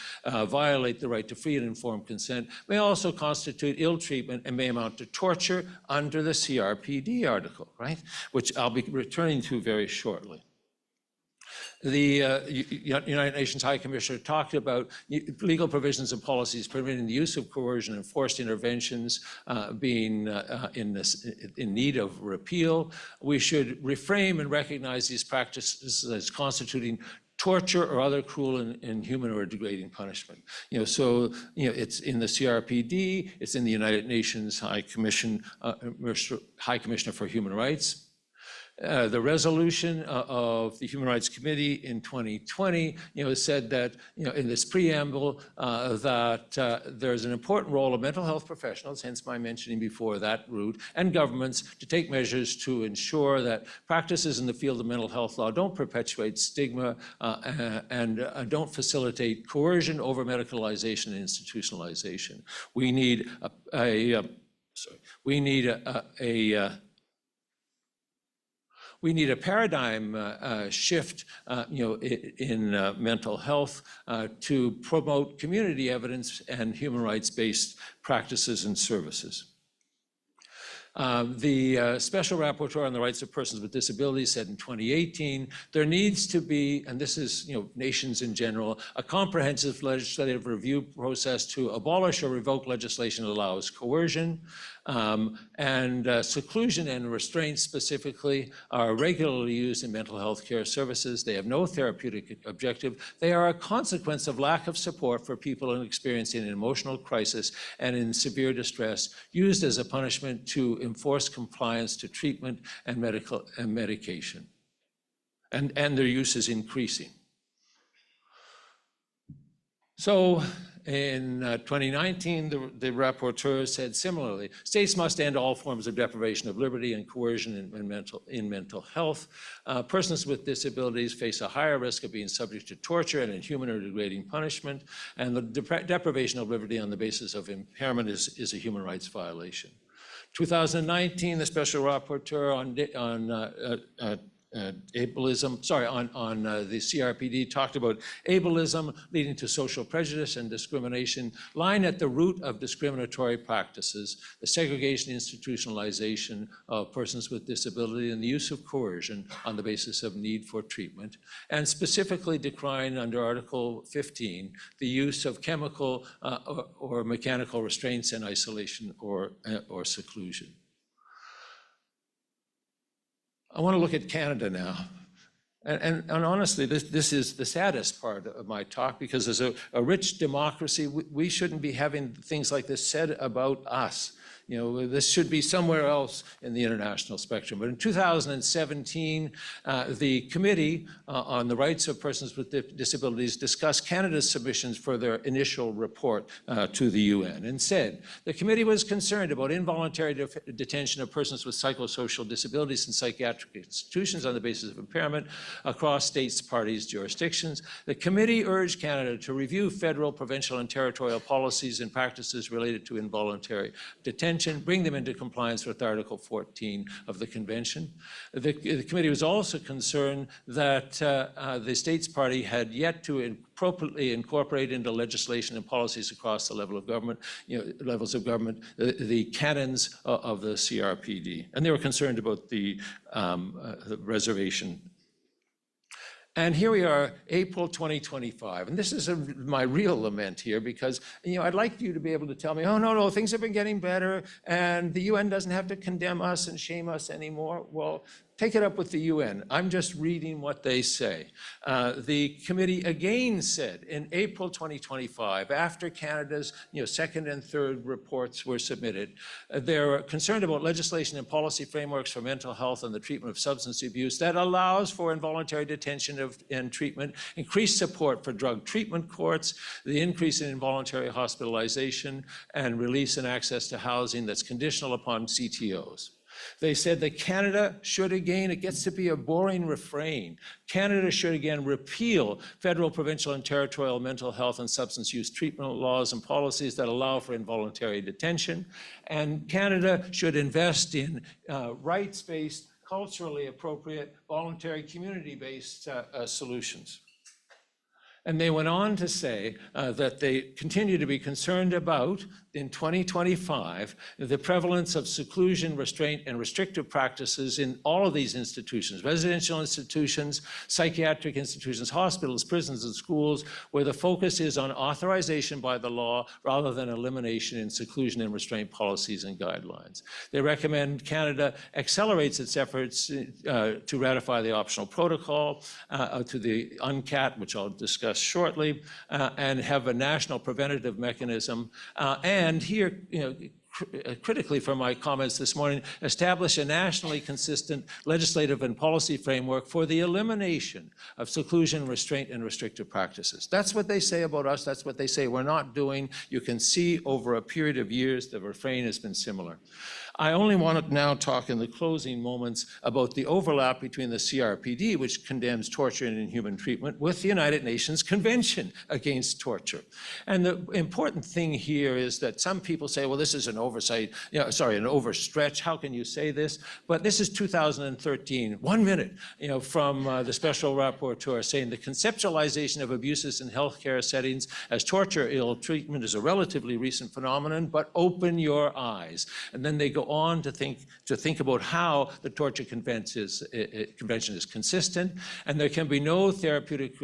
[SPEAKER 3] violate the right to free and informed consent, may also constitute ill treatment and may amount to torture under the CRPD article, right? Which I'll be returning to very shortly. The United Nations High Commissioner talked about legal provisions and policies permitting the use of coercion and forced interventions being in need of repeal. We should reframe and recognize these practices as constituting torture or other cruel, inhuman, or degrading punishment. It's in the CRPD, it's in the United Nations High Commissioner for Human Rights. The resolution of the Human Rights Committee in 2020, said that, in this preamble, that there's an important role of mental health professionals, hence my mentioning before that route, and governments to take measures to ensure that practices in the field of mental health law don't perpetuate stigma and don't facilitate coercion, over-medicalization, and institutionalization. We need We need a paradigm shift, in mental health to promote community evidence and human rights-based practices and services. The Special Rapporteur on the Rights of Persons with Disabilities said in 2018, there needs to be, and this is nations in general, a comprehensive legislative review process to abolish or revoke legislation that allows coercion, and seclusion and restraints specifically are regularly used in mental health care services. They have no therapeutic objective. They are a consequence of lack of support for people experiencing an emotional crisis and in severe distress, used as a punishment to enforce compliance to treatment and medication. And their use is increasing. So in 2019, the rapporteur said similarly, states must end all forms of deprivation of liberty and coercion in mental health. Persons with disabilities face a higher risk of being subject to torture and inhuman or degrading punishment, and the deprivation of liberty on the basis of impairment is a human rights violation. 2019, the Special Rapporteur on ableism, on the CRPD talked about ableism leading to social prejudice and discrimination, lying at the root of discriminatory practices, the segregation, institutionalization of persons with disability, and the use of coercion on the basis of need for treatment, and specifically decrying under Article 15 the use of chemical or mechanical restraints and isolation or seclusion. I want to look at Canada now. And honestly, this is the saddest part of my talk, because as a rich democracy, we shouldn't be having things like this said about us. This should be somewhere else in the international spectrum. But in 2017, the Committee on the Rights of Persons with Disabilities discussed Canada's submissions for their initial report to the UN and said, the committee was concerned about involuntary detention of persons with psychosocial disabilities in psychiatric institutions on the basis of impairment across states, parties, jurisdictions. The committee urged Canada to review federal, provincial, and territorial policies and practices related to involuntary detention, bring them into compliance with Article 14 of the Convention. The committee was also concerned that the states party had yet to appropriately incorporate into legislation and policies across the level of government, levels of government, the canons of the CRPD. And they were concerned about the reservation. And here we are, April 2025. And this is my real lament here because, I'd like you to be able to tell me, oh, no, things have been getting better and the UN doesn't have to condemn us and shame us anymore. Well, take it up with the UN. I'm just reading what they say. The committee again said in April 2025, after Canada's second and third reports were submitted, they're concerned about legislation and policy frameworks for mental health and the treatment of substance abuse that allows for involuntary detention and treatment, increased support for drug treatment courts, the increase in involuntary hospitalization, and release and access to housing that's conditional upon CTOs. They said that Canada should again, it gets to be a boring refrain, Canada should again repeal federal, provincial, and territorial mental health and substance use treatment laws and policies that allow for involuntary detention. And Canada should invest in rights-based, culturally appropriate, voluntary, community-based solutions. And they went on to say that they continue to be concerned about, in 2025, the prevalence of seclusion, restraint, and restrictive practices in all of these institutions, residential institutions, psychiatric institutions, hospitals, prisons, and schools, where the focus is on authorization by the law rather than elimination in seclusion and restraint policies and guidelines. They recommend Canada accelerates its efforts to ratify the optional protocol to the UNCAT, which I'll discuss shortly, and have a national preventative mechanism. And here, critically from my comments this morning, establish a nationally consistent legislative and policy framework for the elimination of seclusion, restraint, and restrictive practices. That's what they say about us. That's what they say we're not doing. You can see over a period of years, the refrain has been similar. I only want to now talk in the closing moments about the overlap between the CRPD, which condemns torture and inhuman treatment, with the United Nations Convention Against Torture. And the important thing here is that some people say, well, this is an oversight, an overstretch. How can you say this? But this is 2013, 1 minute, from the special rapporteur saying the conceptualization of abuses in healthcare settings as torture, ill treatment is a relatively recent phenomenon, but open your eyes. And then they go on to think about how the torture convention is consistent, and there can be no therapeutic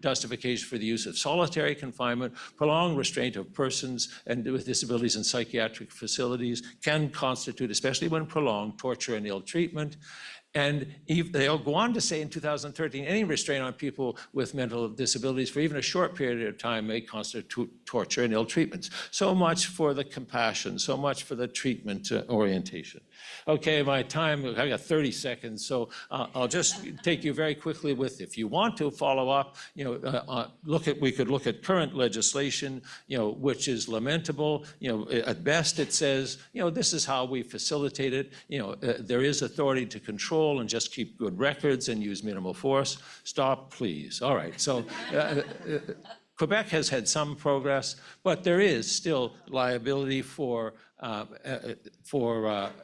[SPEAKER 3] justification for the use of solitary confinement. Prolonged restraint of persons and with disabilities in psychiatric facilities can constitute, especially when prolonged, torture and ill treatment. And they'll go on to say in 2013, any restraint on people with mental disabilities for even a short period of time may constitute torture and ill treatments. So much for the compassion, so much for the treatment orientation. Okay, my time, I got 30 seconds, so I'll just take you very quickly with, if you want to follow up, we could look at current legislation, which is lamentable. At best it says, this is how we facilitate it. There is authority to control and just keep good records and use minimal force. Stop, please. All right, so Quebec has had some progress, but there is still liability for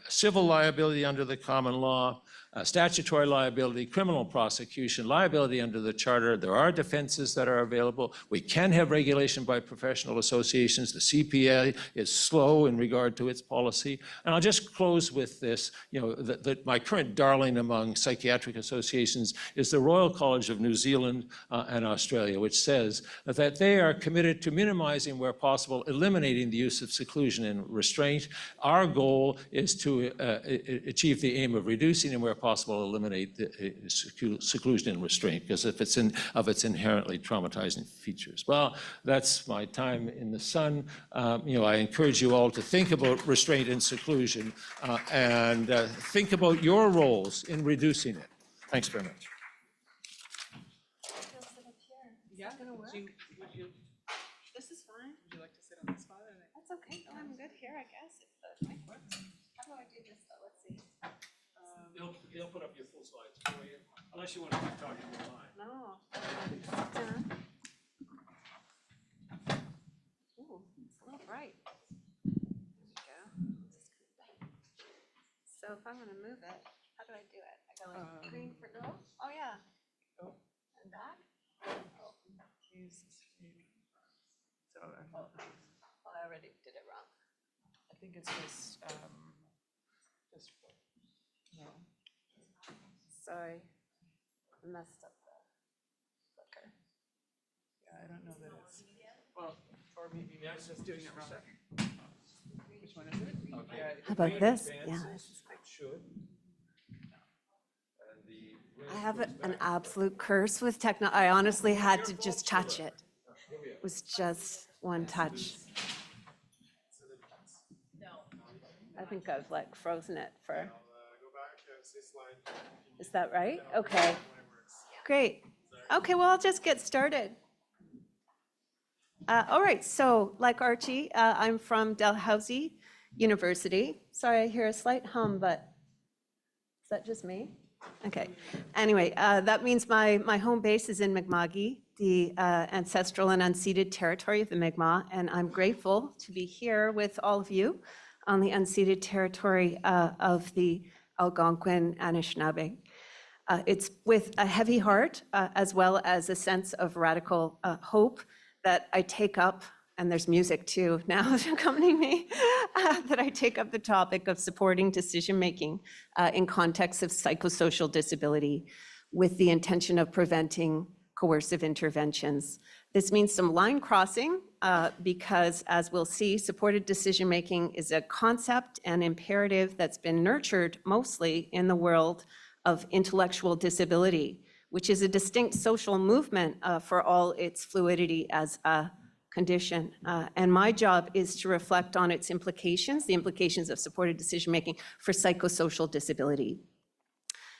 [SPEAKER 3] civil liability under the common law, statutory liability, criminal prosecution, liability under the Charter. There are defenses that are available. We can have regulation by professional associations. The CPA is slow in regard to its policy. And I'll just close with this, my current darling among psychiatric associations is the Royal College of New Zealand and Australia, which says that they are committed to minimizing, where possible, eliminating the use of seclusion and restraint. Our goal is to achieve the aim of reducing and, where possible, eliminate the seclusion and restraint because if it's of its inherently traumatizing features. Well, that's my time in the sun. I encourage you all to think about restraint and seclusion and think about your roles in reducing it. Thanks very much.
[SPEAKER 4] Yeah, this is fine. Would you like to sit on this spot?
[SPEAKER 5] That's okay. Oh, I'm good here, I guess, if the mic works. How do I do this, though? Let's see.
[SPEAKER 3] They'll put up your full slides for you, unless you want to keep talking online.
[SPEAKER 5] No. Ooh, it's a little bright. There we go. So if I'm gonna move it, how do I do it? I go like green for no? Oh, yeah.
[SPEAKER 4] Oh.
[SPEAKER 5] And back?
[SPEAKER 4] So
[SPEAKER 5] Oh, I already did it wrong.
[SPEAKER 4] I think it's just no.
[SPEAKER 5] Sorry. I messed up the clicker.
[SPEAKER 4] Yeah, I don't know that it's well, or maybe it's just doing it wrong. Which one is it? Okay.
[SPEAKER 5] How about this? Yeah.
[SPEAKER 3] Should.
[SPEAKER 5] I have an absolute curse with techno. I honestly had to just touch it. It was just one touch. I think I've like frozen it for.
[SPEAKER 6] Go back, see slide.
[SPEAKER 5] Is that right? Okay. Great. Okay, well, I'll just get started. All right, so like Archie, I'm from Dalhousie University. Sorry, I hear a slight hum, but is that just me? Okay. Anyway, that means my home base is in Mi'kma'ki, the ancestral and unceded territory of the Mi'kmaq, and I'm grateful to be here with all of you on the unceded territory of the Algonquin Anishinaabe. It's with a heavy heart, as well as a sense of radical hope, that I take up, and there's music too now accompanying me, that I take up the topic of supporting decision-making in context of psychosocial disability with the intention of preventing coercive interventions. This means some line crossing because, as we'll see, supported decision-making is a concept and imperative that's been nurtured mostly in the world of intellectual disability, which is a distinct social movement for all its fluidity as a condition. And my job is to reflect on its implications, the implications of supported decision-making for psychosocial disability.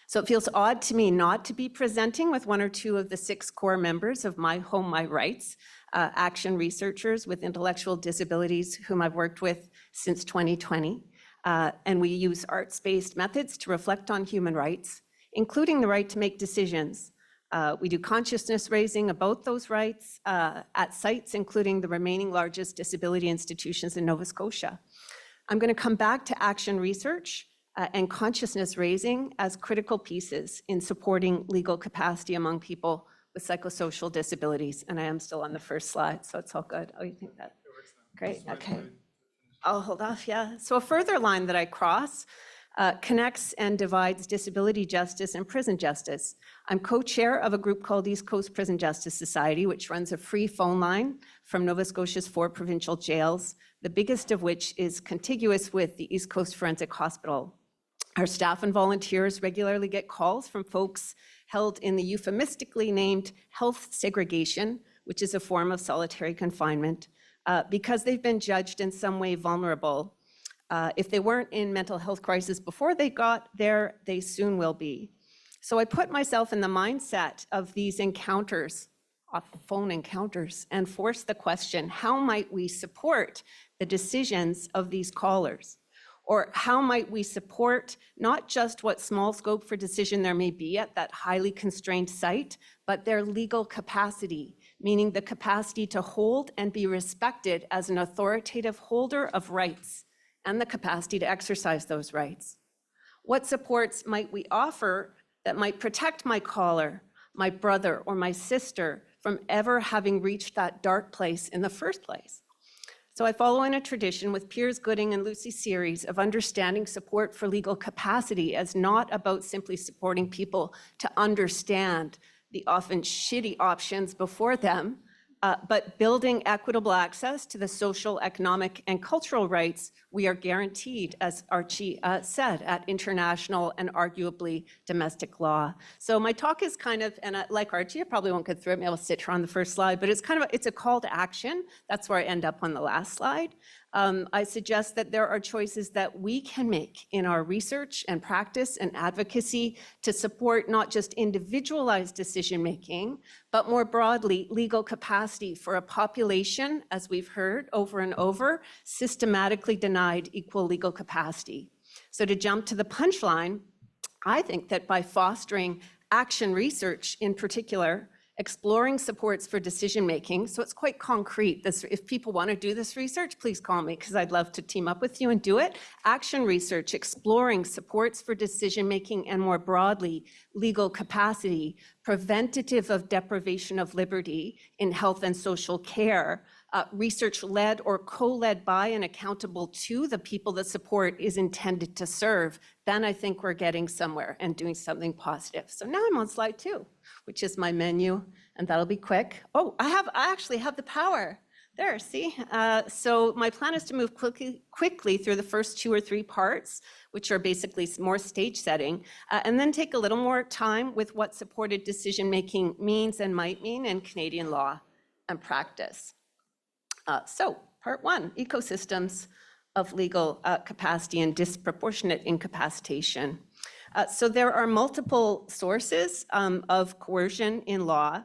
[SPEAKER 5] So it feels odd to me not to be presenting with one or two of the 6 core members of My Home, My Rights, action researchers with intellectual disabilities whom I've worked with since 2020. And we use arts-based methods to reflect on human rights, including the right to make decisions. We do consciousness raising about those rights at sites, including the remaining largest disability institutions in Nova Scotia. I'm going to come back to action research and consciousness raising as critical pieces in supporting legal capacity among people with psychosocial disabilities. And I am still on the first slide, so it's all good. Oh, you think that? Great, okay. I'll hold off, yeah. So a further line that I cross connects and divides disability justice and prison justice. I'm co-chair of a group called East Coast Prison Justice Society, which runs a free phone line from Nova Scotia's 4 provincial jails, the biggest of which is contiguous with the East Coast Forensic Hospital. Our staff and volunteers regularly get calls from folks held in the euphemistically named health segregation, which is a form of solitary confinement, because they've been judged in some way vulnerable. If they weren't in mental health crisis before they got there, they soon will be. So I put myself in the mindset of these encounters, phone encounters, and force the question, how might we support the decisions of these callers? Or how might we support not just what small scope for decision there may be at that highly constrained site, but their legal capacity, meaning the capacity to hold and be respected as an authoritative holder of rights and the capacity to exercise those rights. What supports might we offer that might protect my caller, my brother, or my sister from ever having reached that dark place in the first place? So I follow in a tradition with Piers Gooding and Lucy Series of understanding support for legal capacity as not about simply supporting people to understand the often shitty options before them, But building equitable access to the social, economic, and cultural rights we are guaranteed, as Archie said, at international and arguably domestic law. So my talk is kind of, and like Archie, I probably won't get through it. Maybe I'll sit here on the first slide, but it's kind of, it's a call to action. That's where I end up on the last slide. I suggest that there are choices that we can make in our research and practice and advocacy to support not just individualized decision-making, but more broadly, legal capacity for a population, as we've heard over and over, systematically denied equal legal capacity. So to jump to the punchline, I think that by fostering action research in particular, exploring supports for decision-making, so it's quite concrete. If people want to do this research, please call me because I'd love to team up with you and do it. Action research, exploring supports for decision-making and more broadly, legal capacity, preventative of deprivation of liberty in health and social care, research led or co-led by and accountable to the people that support is intended to serve, then I think we're getting somewhere and doing something positive. So now I'm on slide 2, which is my menu, and that'll be quick. Oh, I actually have the power. There, see? So my plan is to move quickly through the first 2 or 3 parts, which are basically more stage setting, and then take a little more time with what supported decision-making means and might mean in Canadian law and practice. So part 1, ecosystems of legal capacity and disproportionate incapacitation. So there are multiple sources of coercion in law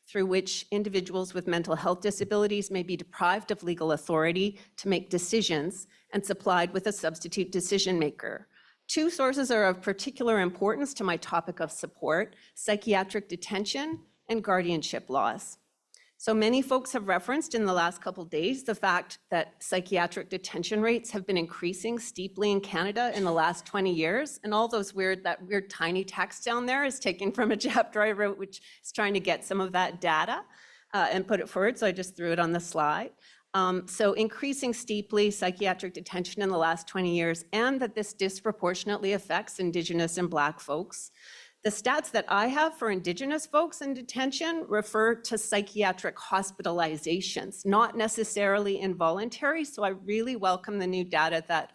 [SPEAKER 5] through which individuals with mental health disabilities may be deprived of legal authority to make decisions and supplied with a substitute decision maker. 2 sources are of particular importance to my topic of support: psychiatric detention and guardianship laws. So many folks have referenced in the last couple of days the fact that psychiatric detention rates have been increasing steeply in Canada in the last 20 years. And all those that weird tiny text down there is taken from a chapter I wrote, which is trying to get some of that data and put it forward. So I just threw it on the slide. So increasing steeply psychiatric detention in the last 20 years, and that this disproportionately affects Indigenous and Black folks. The stats that I have for Indigenous folks in detention refer to psychiatric hospitalizations, not necessarily involuntary. So I really welcome the new data that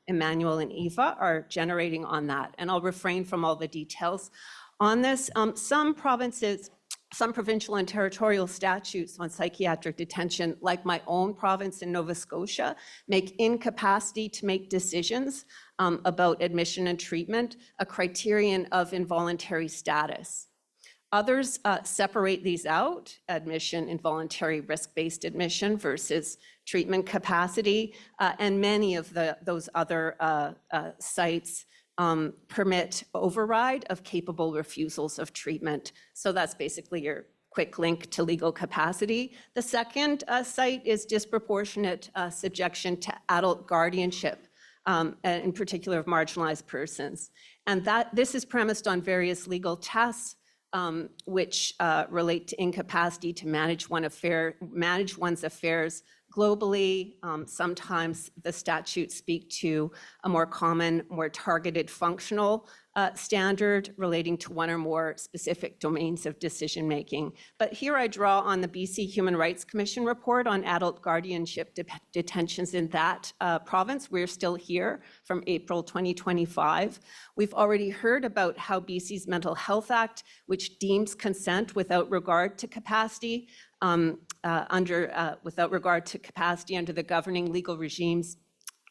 [SPEAKER 5] Emmanuel and Eva are generating on that. And I'll refrain from all the details on this. Some provincial and territorial statutes on psychiatric detention, like my own province in Nova Scotia, make incapacity to make decisions about admission and treatment a criterion of involuntary status. Others separate these out: admission, involuntary risk-based admission versus treatment capacity, and many of those other sites permit override of capable refusals of treatment. So that's basically your quick link to legal capacity. The second site is disproportionate subjection to adult guardianship, in particular of marginalized persons. And this is premised on various legal tests which relate to incapacity to manage one's affairs globally. Sometimes the statutes speak to a more common, more targeted functional standard relating to one or more specific domains of decision-making. But here I draw on the BC Human Rights Commission report on adult guardianship detentions in that province. We're still here from April 2025. We've already heard about how BC's Mental Health Act, which deems consent without regard to capacity, without regard to capacity under the governing legal regimes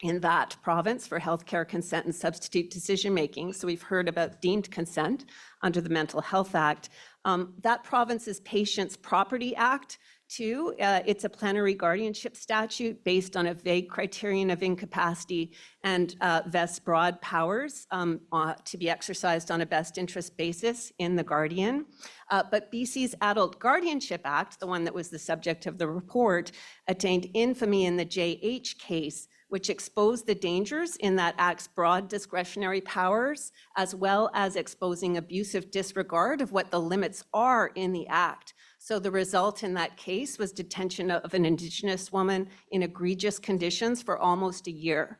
[SPEAKER 5] in that province for healthcare consent and substitute decision-making. So we've heard about deemed consent under the Mental Health Act. That province's Patients' Property Act, too, it's a plenary guardianship statute based on a vague criterion of incapacity and vests broad powers to be exercised on a best interest basis in the guardian. But BC's Adult Guardianship Act, the one that was the subject of the report, attained infamy in the JH case, which exposed the dangers in that act's broad discretionary powers, as well as exposing abusive disregard of what the limits are in the act. So the result in that case was detention of an Indigenous woman in egregious conditions for almost a year.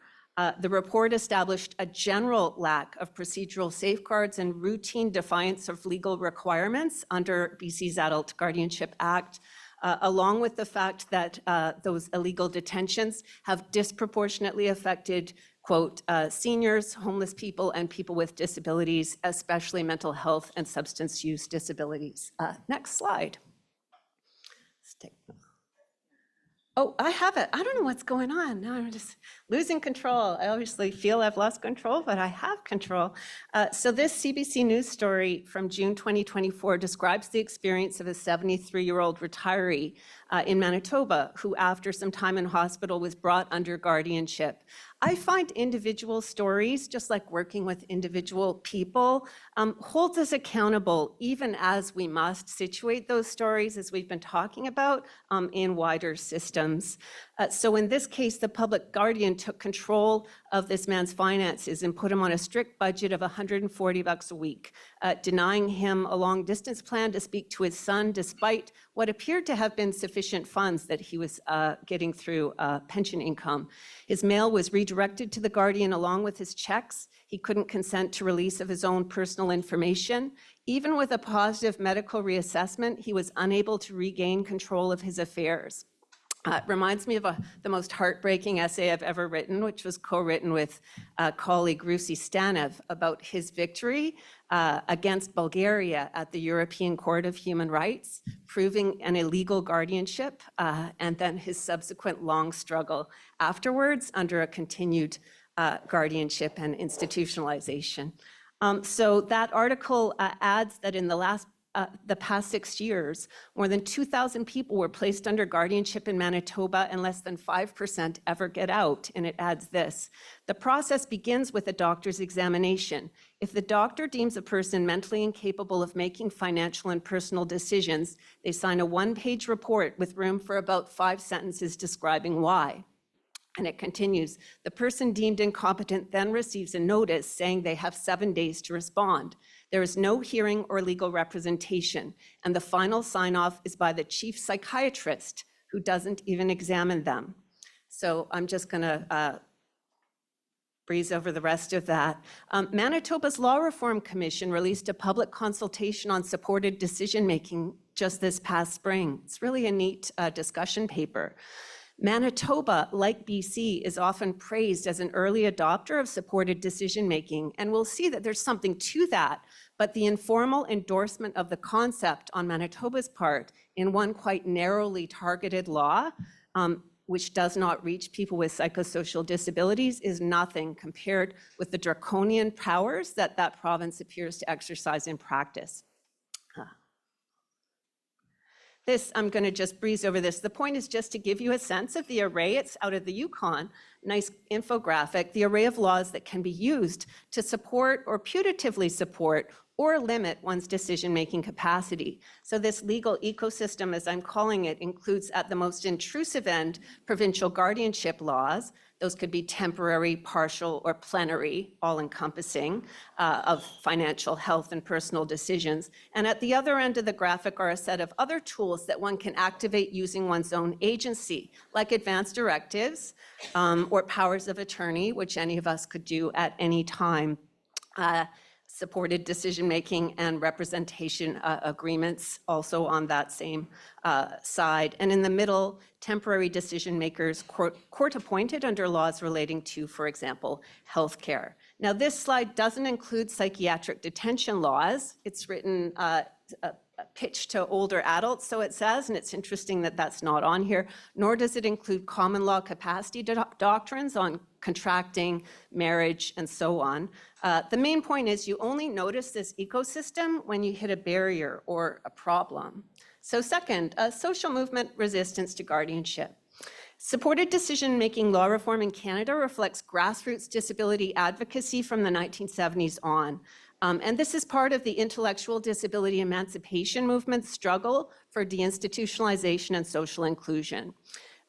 [SPEAKER 5] The report established a general lack of procedural safeguards and routine defiance of legal requirements under BC's Adult Guardianship Act. along with the fact that those illegal detentions have disproportionately affected, quote, seniors, homeless people, and people with disabilities, especially mental health and substance use disabilities. Next slide. Oh, I have it. I don't know what's going on. Now I'm just losing control. I obviously feel I've lost control, but I have control. So this CBC News story from June 2024 describes the experience of a 73-year-old retiree in Manitoba who, after some time in hospital, was brought under guardianship. I find individual stories, just like working with individual people, holds us accountable, even as we must situate those stories, as we've been talking about, in wider systems. So in this case, the public guardian took control of this man's finances and put him on a strict budget of $140 a week, denying him a long-distance plan to speak to his son, despite what appeared to have been sufficient funds that he was getting through pension income. His mail was redirected to the guardian along with his checks. He couldn't consent to release of his own personal information. Even with a positive medical reassessment, he was unable to regain control of his affairs. It reminds me of the most heartbreaking essay I've ever written, which was co-written with colleague Rusi Stanev about his victory against Bulgaria at the European Court of Human Rights, proving an illegal guardianship, and then his subsequent long struggle afterwards under a continued guardianship and institutionalization. So that article adds that in the past 6 years, more than 2,000 people were placed under guardianship in Manitoba and less than 5% ever get out. And it adds this: the process begins with a doctor's examination. If the doctor deems a person mentally incapable of making financial and personal decisions, they sign a one-page report with room for about 5 sentences describing why. And it continues, the person deemed incompetent then receives a notice saying they have 7 days to respond. There is no hearing or legal representation, and the final sign-off is by the chief psychiatrist, who doesn't even examine them. So I'm just gonna breeze over the rest of that. Manitoba's Law Reform Commission released a public consultation on supported decision-making just this past spring. It's really a neat discussion paper. Manitoba, like BC, is often praised as an early adopter of supported decision-making, and we'll see that there's something to that, but the informal endorsement of the concept on Manitoba's part in one quite narrowly targeted law, which does not reach people with psychosocial disabilities, is nothing compared with the draconian powers that that province appears to exercise in practice. This, I'm going to just breeze over this. The point is just to give you a sense of the array. It's out of the Yukon, nice infographic, the array of laws that can be used to support or putatively support or limit one's decision-making capacity. So this legal ecosystem, as I'm calling it, includes at the most intrusive end provincial guardianship laws. Those could be temporary, partial, or plenary, all-encompassing, of financial, health, and personal decisions. And at the other end of the graphic are a set of other tools that one can activate using one's own agency, like advance directives or powers of attorney, which any of us could do at any time. Supported decision-making and representation agreements also on that same side. And in the middle, temporary decision-makers court-appointed under laws relating to, for example, healthcare. Now, this slide doesn't include psychiatric detention laws. It's written pitched to older adults, so it says, and it's interesting that that's not on here, nor does it include common law capacity doctrines on contracting, marriage, and so on. The main point is you only notice this ecosystem when you hit a barrier or a problem. So second, social movement resistance to guardianship. Supported decision-making law reform in Canada reflects grassroots disability advocacy from the 1970s on. And this is part of the intellectual disability emancipation movement's struggle for deinstitutionalization and social inclusion.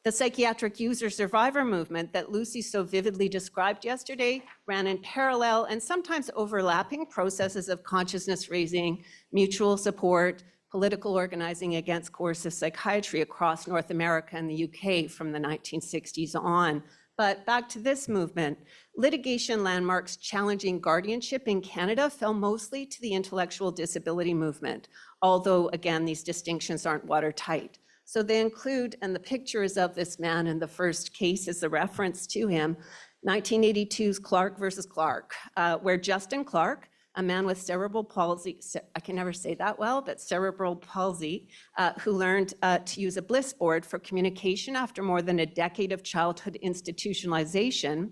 [SPEAKER 5] The psychiatric user survivor movement that Lucy so vividly described yesterday ran in parallel and sometimes overlapping processes of consciousness raising, mutual support, political organizing against coercive psychiatry across North America and the UK from the 1960s on. But back to this movement, litigation landmarks challenging guardianship in Canada fell mostly to the intellectual disability movement, although again, these distinctions aren't watertight. So they include, and the picture is of this man in the first case is a reference to him, 1982's Clark versus Clark, where Justin Clark, a man with cerebral palsy, I can never say that well, but cerebral palsy, who learned to use a bliss board for communication after more than a decade of childhood institutionalization.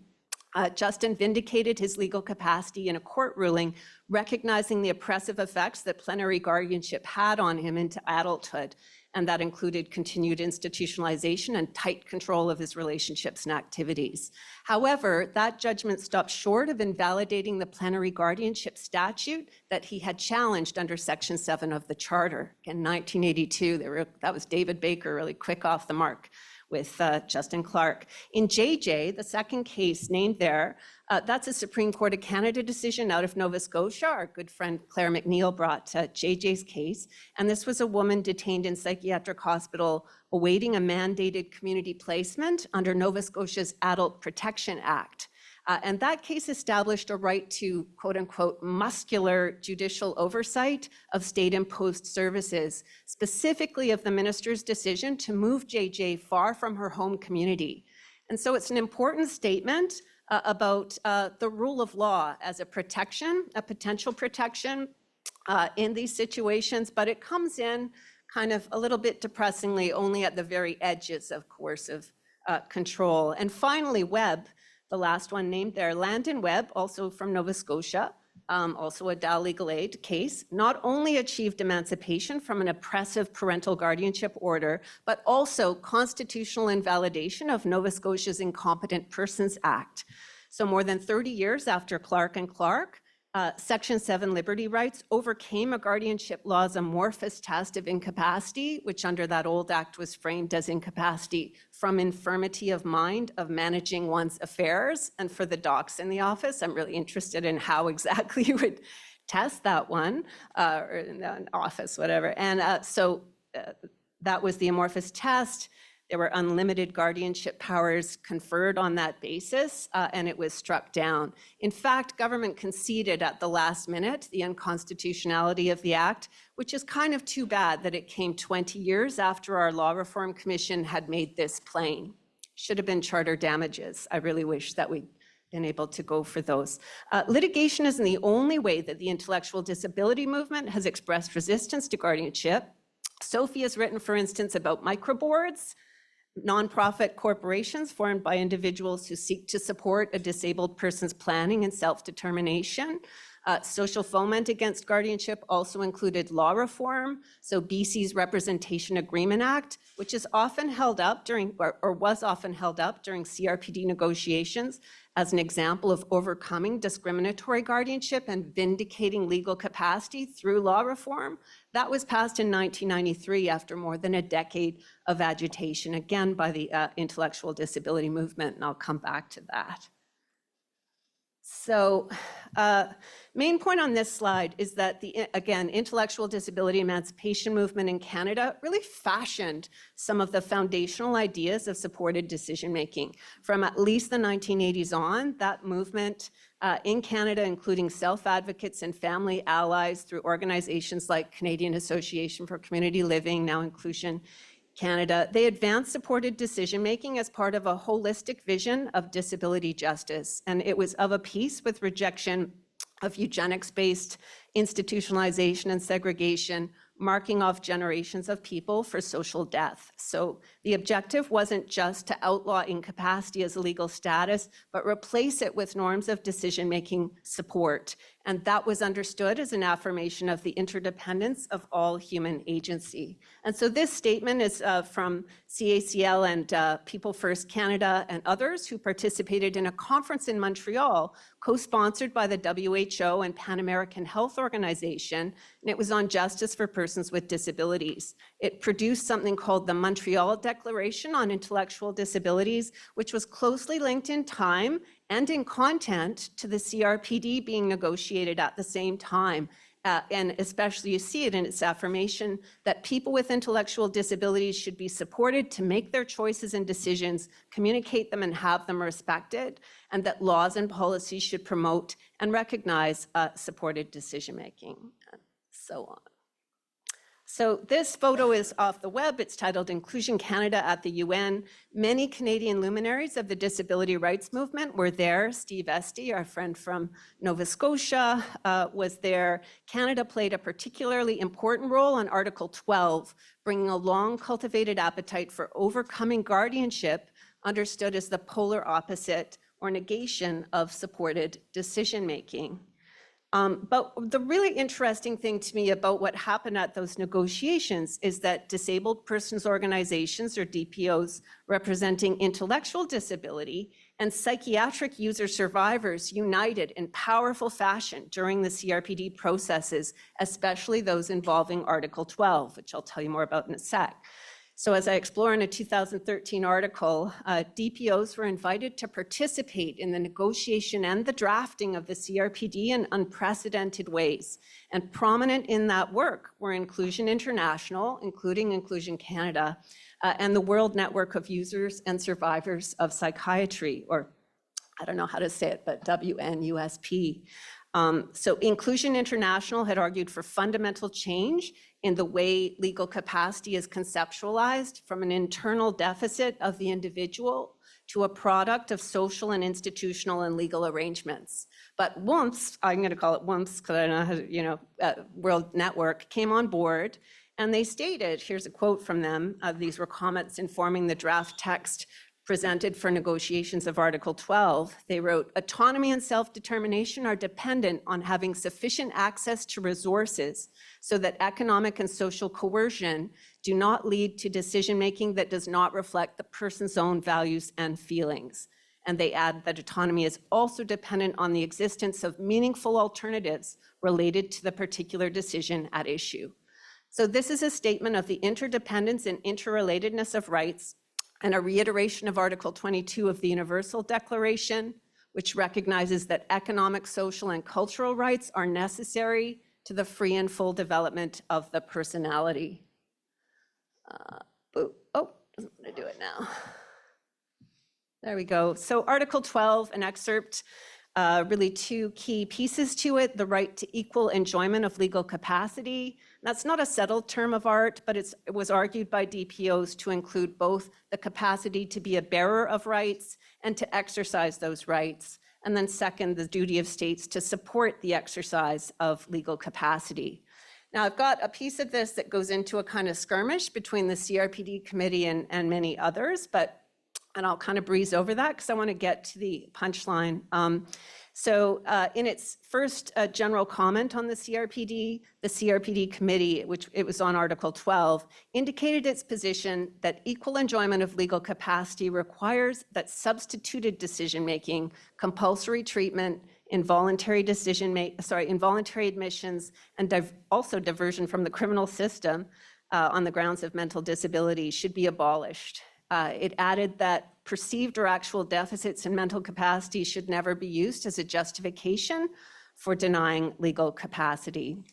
[SPEAKER 5] Justin vindicated his legal capacity in a court ruling, recognizing the oppressive effects that plenary guardianship had on him into adulthood, and that included continued institutionalization and tight control of his relationships and activities. However, that judgment stopped short of invalidating the plenary guardianship statute that he had challenged under Section 7 of the Charter. In 1982, that was David Baker, really quick off the mark with Justin Clark. In JJ, the second case named there, that's a Supreme Court of Canada decision out of Nova Scotia. Our good friend Claire McNeil brought JJ's case. And this was a woman detained in psychiatric hospital awaiting a mandated community placement under Nova Scotia's Adult Protection Act. And that case established a right to, quote unquote, muscular judicial oversight of state-imposed services, specifically of the minister's decision to move JJ far from her home community. And so it's an important statement about the rule of law as a protection, a potential protection in these situations, but it comes in kind of a little bit depressingly only at the very edges of coercive control. And finally, Webb, the last one named there, Landon Webb, also from Nova Scotia, also a Dal Legal Aid case, not only achieved emancipation from an oppressive parental guardianship order, but also constitutional invalidation of Nova Scotia's Incompetent Persons Act. So more than 30 years after Clark and Clark, Section 7 liberty rights overcame a guardianship law's amorphous test of incapacity, which under that old act was framed as incapacity from infirmity of mind of managing one's affairs. And for the docs in the office, I'm really interested in how exactly you would test that one, or in an office, whatever. And so that was the amorphous test. There were unlimited guardianship powers conferred on that basis, and it was struck down. In fact, government conceded at the last minute the unconstitutionality of the act, which is kind of too bad that it came 20 years after our Law Reform Commission had made this plain. Should have been charter damages. I really wish that we'd been able to go for those. Litigation isn't the only way that the intellectual disability movement has expressed resistance to guardianship. Sophie has written, for instance, about microboards, nonprofit corporations formed by individuals who seek to support a disabled person's planning and self-determination. Social foment against guardianship also included law reform. So BC's Representation Agreement Act, which is often held up during, or was often held up during CRPD negotiations as an example of overcoming discriminatory guardianship and vindicating legal capacity through law reform. That was passed in 1993 after more than a decade of agitation, again by the intellectual disability movement, and I'll come back to that. So main point on this slide is that the, again, intellectual disability emancipation movement in Canada really fashioned some of the foundational ideas of supported decision-making. From at least the 1980s on, that movement in Canada, including self-advocates and family allies through organizations like Canadian Association for Community Living, now Inclusion Canada, they advanced supported decision-making as part of a holistic vision of disability justice. And it was of a piece with rejection of eugenics-based institutionalization and segregation, marking off generations of people for social death. So the objective wasn't just to outlaw incapacity as a legal status, but replace it with norms of decision-making support. And that was understood as an affirmation of the interdependence of all human agency. And so this statement is from CACL and People First Canada and others who participated in a conference in Montreal, co-sponsored by the WHO and Pan American Health Organization, and it was on justice for persons with disabilities. It produced something called the Montreal Declaration on Intellectual Disabilities, which was closely linked in time and in content to the CRPD being negotiated at the same time. And especially you see it in its affirmation that people with intellectual disabilities should be supported to make their choices and decisions, communicate them and have them respected, and that laws and policies should promote and recognize supported decision-making, and so on. So this photo is off the web. It's titled Inclusion Canada at the UN. Many Canadian luminaries of the disability rights movement were there. Steve Esty, our friend from Nova Scotia, was there. Canada played a particularly important role on Article 12, bringing a long cultivated appetite for overcoming guardianship, understood as the polar opposite or negation of supported decision-making. But the really interesting thing to me about what happened at those negotiations is that disabled persons organizations, or DPOs, representing intellectual disability and psychiatric user survivors united in powerful fashion during the CRPD processes, especially those involving Article 12, which I'll tell you more about in a sec. So as I explore in a 2013 article, DPOs were invited to participate in the negotiation and the drafting of the CRPD in unprecedented ways. And prominent in that work were Inclusion International, including Inclusion Canada, and the World Network of Users and Survivors of Psychiatry, or I don't know how to say it, but WNUSP. So Inclusion International had argued for fundamental change in the way legal capacity is conceptualized from an internal deficit of the individual to a product of social and institutional and legal arrangements. But once, I'm going to call it once because I don't know how to, World Network came on board, and they stated, here's a quote from them, these were comments informing the draft text presented for negotiations of Article 12, they wrote, autonomy and self-determination are dependent on having sufficient access to resources so that economic and social coercion do not lead to decision-making that does not reflect the person's own values and feelings. And they add that autonomy is also dependent on the existence of meaningful alternatives related to the particular decision at issue. So this is a statement of the interdependence and interrelatedness of rights, and a reiteration of Article 22 of the Universal Declaration, which recognizes that economic, social, and cultural rights are necessary to the free and full development of the personality. Oh, I'm gonna do it now. There we go. So Article 12, an excerpt, really two key pieces to it, the right to equal enjoyment of legal capacity. That's not a settled term of art, but it was argued by DPOs to include both the capacity to be a bearer of rights and to exercise those rights. And then second, the duty of states to support the exercise of legal capacity. Now, I've got a piece of this that goes into a kind of skirmish between the CRPD committee and many others, and I'll kind of breeze over that because I want to get to the punchline. So in its first general comment on the CRPD committee, which it was on Article 12, indicated its position that equal enjoyment of legal capacity requires that substituted decision-making, compulsory treatment, involuntary admissions, and also diversion from the criminal system on the grounds of mental disability should be abolished. It added that perceived or actual deficits in mental capacity should never be used as a justification for denying legal capacity.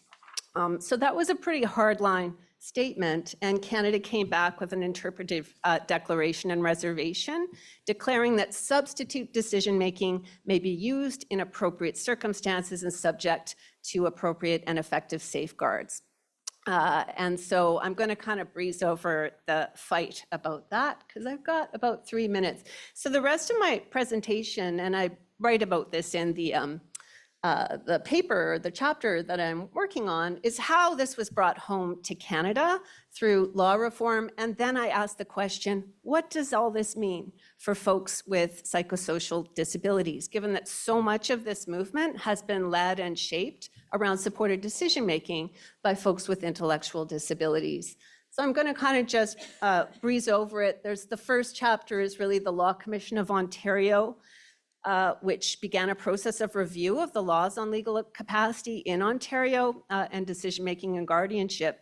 [SPEAKER 5] So that was a pretty hardline statement, and Canada came back with an interpretive declaration and reservation, declaring that substitute decision-making may be used in appropriate circumstances and subject to appropriate and effective safeguards. And so I'm going to kind of breeze over the fight about that because I've got about 3 minutes. So the rest of my presentation, and I write about this in the paper, the chapter that I'm working on, is how this was brought home to Canada through law reform. And then I asked the question, what does all this mean for folks with psychosocial disabilities, given that so much of this movement has been led and shaped around supported decision-making by folks with intellectual disabilities. So I'm going to kind of just breeze over it. There's the first chapter is really the Law Commission of Ontario, which began a process of review of the laws on legal capacity in Ontario and decision-making and guardianship.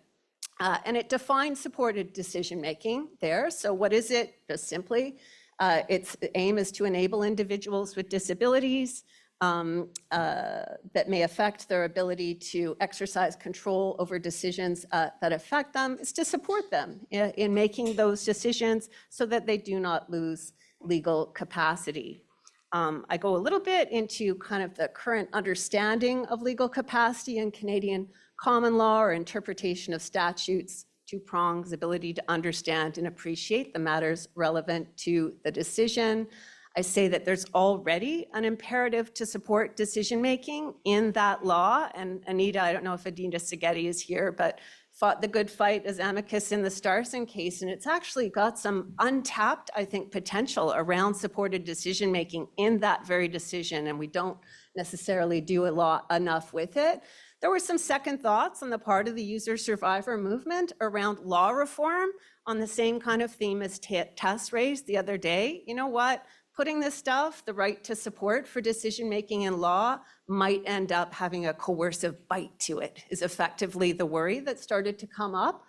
[SPEAKER 5] And it defines supported decision-making there. So what is it? Just simply, its aim is to enable individuals with disabilities that may affect their ability to exercise control over decisions that affect them, is to support them in making those decisions so that they do not lose legal capacity. I go a little bit into kind of the current understanding of legal capacity in Canadian common law or interpretation of statutes, 2 prongs, ability to understand and appreciate the matters relevant to the decision. I say that there's already an imperative to support decision-making in that law. And Anita, I don't know if Adina Segeti is here, but fought the good fight as amicus in the Starson case. And it's actually got some untapped, I think, potential around supported decision-making in that very decision. And we don't necessarily do enough with it. There were some second thoughts on the part of the user survivor movement around law reform on the same kind of theme as Tess raised the other day. You know what? Putting this stuff, the right to support for decision-making in law, might end up having a coercive bite to it, is effectively the worry that started to come up.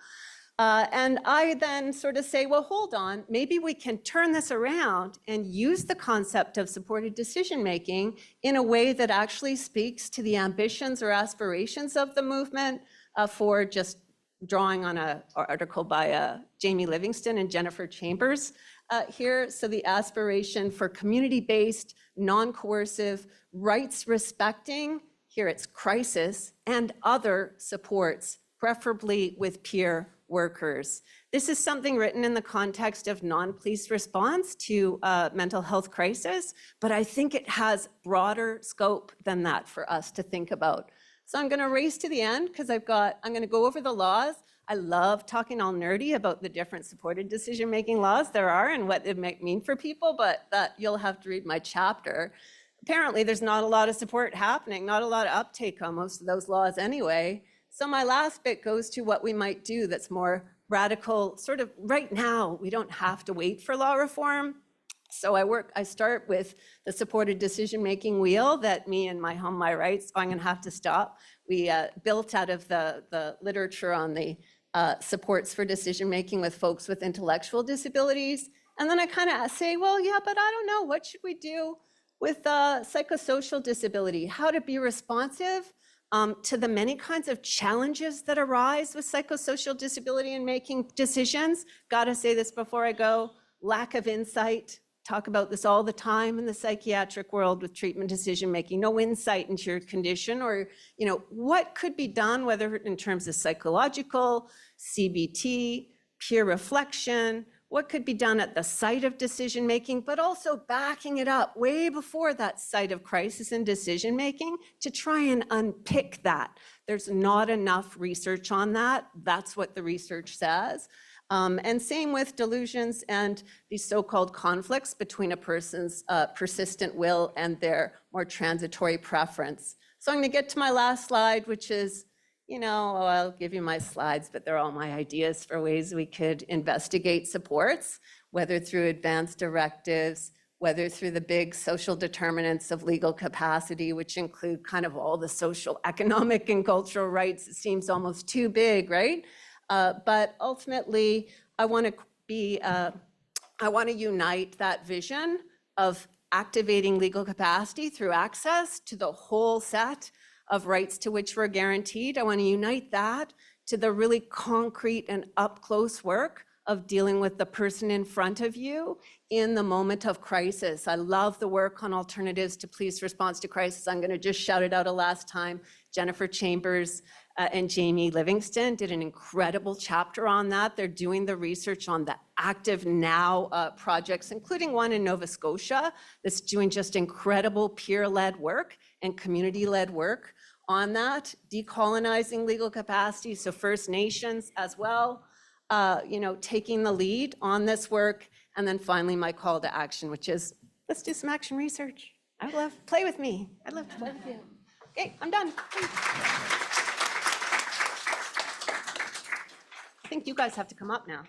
[SPEAKER 5] And I then sort of say, well, hold on, maybe we can turn this around and use the concept of supported decision-making in a way that actually speaks to the ambitions or aspirations of the movement, for just drawing on an article by Jamie Livingston and Jennifer Chambers here. So the aspiration for community-based, non-coercive, rights-respecting, here it's crisis, and other supports, preferably with peer workers. This is something written in the context of non-police response to mental health crisis, but I think it has broader scope than that for us to think about. So I'm going to race to the end because I'm going to go over the laws. I love talking all nerdy about the different supported decision-making laws there are and what it might mean for people, but that you'll have to read my chapter. Apparently, there's not a lot of support happening, not a lot of uptake on most of those laws anyway. So my last bit goes to what we might do that's more radical, sort of right now. We don't have to wait for law reform. So I start with the supported decision-making wheel that me and my Home, My Rights, I'm going to have to stop. We built out of the literature on the supports for decision-making with folks with intellectual disabilities. And then I kind of say, well, yeah, but I don't know, what should we do with psychosocial disability? How to be responsive to the many kinds of challenges that arise with psychosocial disability in making decisions. Gotta say this before I go, lack of insight. Talk about this all the time in the psychiatric world with treatment decision-making, no insight into your condition or, what could be done, whether in terms of psychological, CBT, peer reflection, what could be done at the site of decision-making, but also backing it up way before that site of crisis and decision-making to try and unpick that. There's not enough research on that. That's what the research says. And same with delusions and these so-called conflicts between a person's persistent will and their more transitory preference. So I'm going to get to my last slide, which is, I'll give you my slides, but they're all my ideas for ways we could investigate supports, whether through advanced directives, whether through the big social determinants of legal capacity, which include kind of all the social, economic, and cultural rights. It seems almost too big, right? But ultimately, I want to unite that vision of activating legal capacity through access to the whole set of rights to which we're guaranteed. I want to unite that to the really concrete and up-close work of dealing with the person in front of you in the moment of crisis. I love the work on alternatives to police response to crisis. I'm going to just shout it out a last time. Jennifer Chambers and Jamie Livingston did an incredible chapter on that. They're doing the research on the Active Now projects, including one in Nova Scotia that's doing just incredible peer-led work and community-led work on that, decolonizing legal capacity, so First Nations as well, taking the lead on this work. And then finally, my call to action, which is, let's do some action research. Play with me. I'd love to play with you. Okay, I'm done. I think you guys have to come up now.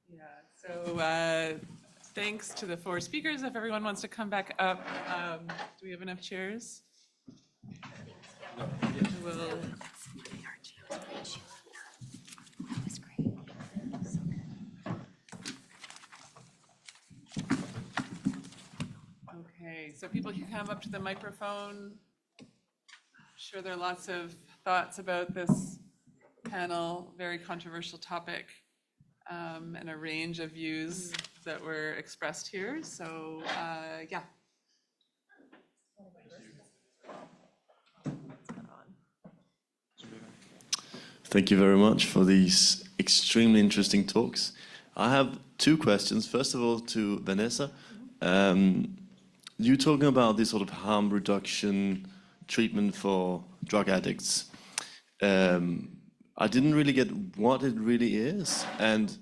[SPEAKER 4] Yeah, so thanks to the 4 speakers. If everyone wants to come back up, do we have enough chairs? We'll... Okay, so people can come up to the microphone. I'm sure there are lots of thoughts about this panel, very controversial topic, and a range of views that were expressed here. So, yeah.
[SPEAKER 7] Thank you very much for these extremely interesting talks. I have two questions. First of all, to Vanessa. You talking about this sort of harm reduction treatment for drug addicts. I didn't really get what it really is, and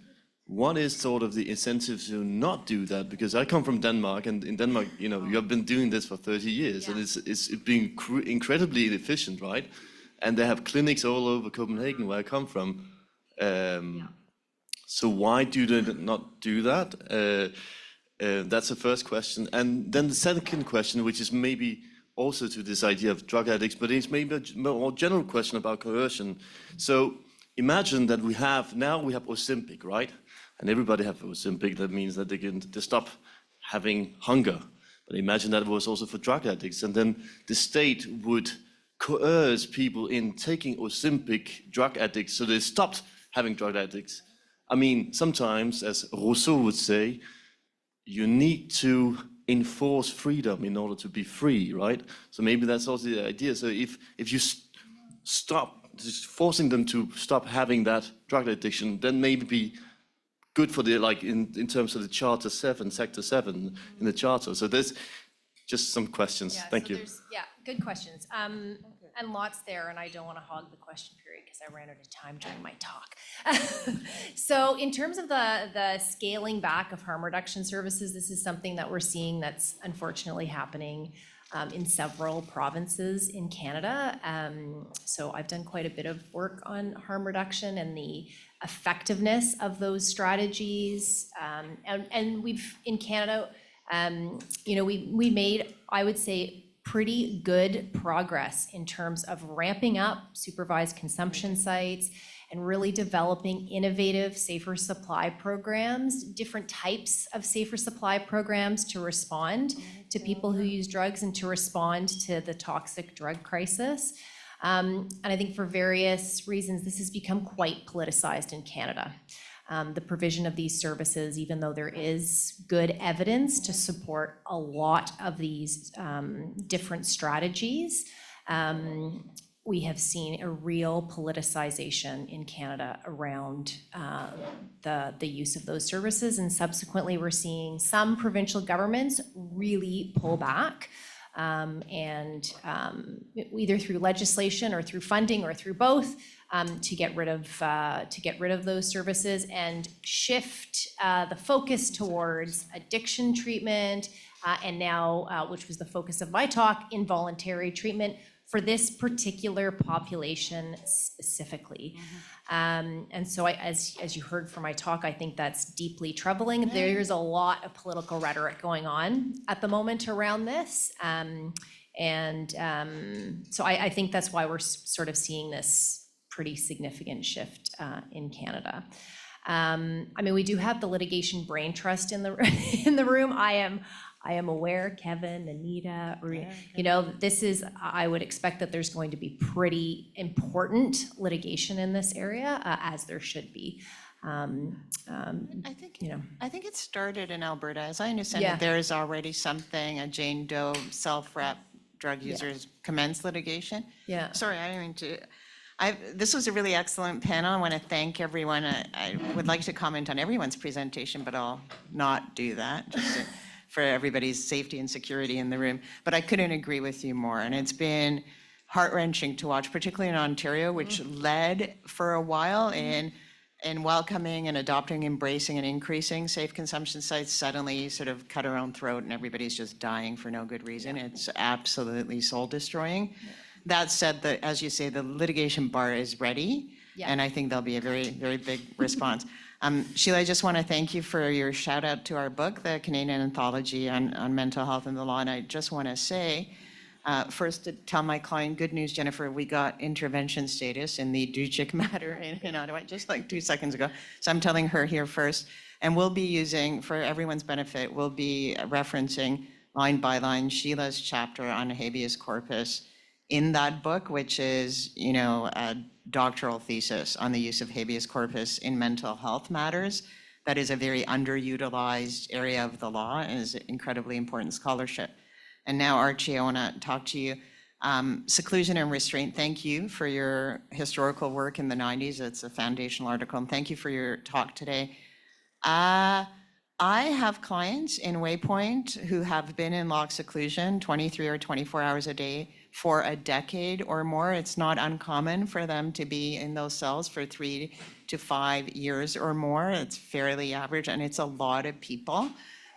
[SPEAKER 7] what is sort of the incentive to not do that? Because I come from Denmark, and in Denmark, you know, you have been doing this for 30 years, and it's been incredibly efficient, right? And they have clinics all over Copenhagen, where I come from. So why do they not do that? That's the first question. And then the second question, which is maybe also to this idea of drug addicts, but it's maybe a more general question about coercion. So imagine that we have Ozempic, right? And everybody have Ozempic. That means that they stop having hunger. But imagine that was also for drug addicts. And then the state would coerce people in taking Ozempic drug addicts so they stopped having drug addicts. I mean, sometimes, as Rousseau would say, you need to enforce freedom in order to be free, right? So maybe that's also the idea. So if you stop just forcing them to stop having that drug addiction, then maybe be good for the, like in terms of the Charter 7, Sector 7 in the Charter. So there's just some questions. Thank you.
[SPEAKER 2] Good questions. And lots there, and I don't want to hog the question period because I ran out of time during my talk. So in terms of the scaling back of harm reduction services, this is something that we're seeing that's unfortunately happening in several provinces in Canada. So I've done quite a bit of work on harm reduction and the effectiveness of those strategies. And we've, in Canada, you know, we made, I would say, pretty good progress in terms of ramping up supervised consumption sites and really developing innovative safer supply programs, different types of safer supply programs to respond to people who use drugs and to respond to the toxic drug crisis. And I think for various reasons, this has become quite politicized in Canada. The provision of these services, even though there is good evidence to support a lot of these different strategies, we have seen a real politicization in Canada around the use of those services. And subsequently, we're seeing some provincial governments really pull back and either through legislation or through funding or through both, to get rid of those services and shift the focus towards addiction treatment and now, which was the focus of my talk, involuntary treatment for this particular population specifically. And so as you heard from my talk, I think that's deeply troubling. There's a lot of political rhetoric going on at the moment around this. So I think that's why we're sort of seeing this pretty significant shift in Canada. I mean, we do have the litigation brain trust in the room. I am aware, Kevin, Anita, you know, this is, I would expect that there's going to be pretty important litigation in this area, as there should be.
[SPEAKER 8] I think,
[SPEAKER 2] you know,
[SPEAKER 8] I think it started in Alberta. As I understand it, there is already something, a Jane Doe self-rep drug users commence litigation.
[SPEAKER 2] Yeah.
[SPEAKER 8] Sorry, I didn't mean to. This was a really excellent panel. I want to thank everyone. I would like to comment on everyone's presentation, but I'll not do that just for everybody's safety and security in the room. But I couldn't agree with you more. And it's been heart-wrenching to watch, particularly in Ontario, which led for a while in welcoming and adopting, embracing and increasing safe consumption sites, suddenly sort of cut our own throat and everybody's just dying for no good reason. It's absolutely soul-destroying. That said, as you say, the litigation bar is ready, and I think there'll be a very, very big response. Sheila, I just want to thank you for your shout out to our book, the Canadian Anthology on Mental Health and the Law. And I just want to say, first to tell my client, good news, Jennifer, we got intervention status in the Ducic matter in Ottawa just like 2 seconds ago. So I'm telling her here first. And we'll be using, for everyone's benefit, we'll be referencing line by line Sheila's chapter on habeas corpus in that book, which is, you know, a doctoral thesis on the use of habeas corpus in mental health matters. That is a very underutilized area of the law and is incredibly important scholarship. And now, Archie, I want to talk to you. Seclusion and restraint, thank you for your historical work in the 90s. It's a foundational article, and thank you for your talk today. I have clients in Waypoint who have been in locked seclusion 23 or 24 hours a day for a decade or more. It's not uncommon for them to be in those cells for 3 to 5 years or more. It's fairly average, and it's a lot of people.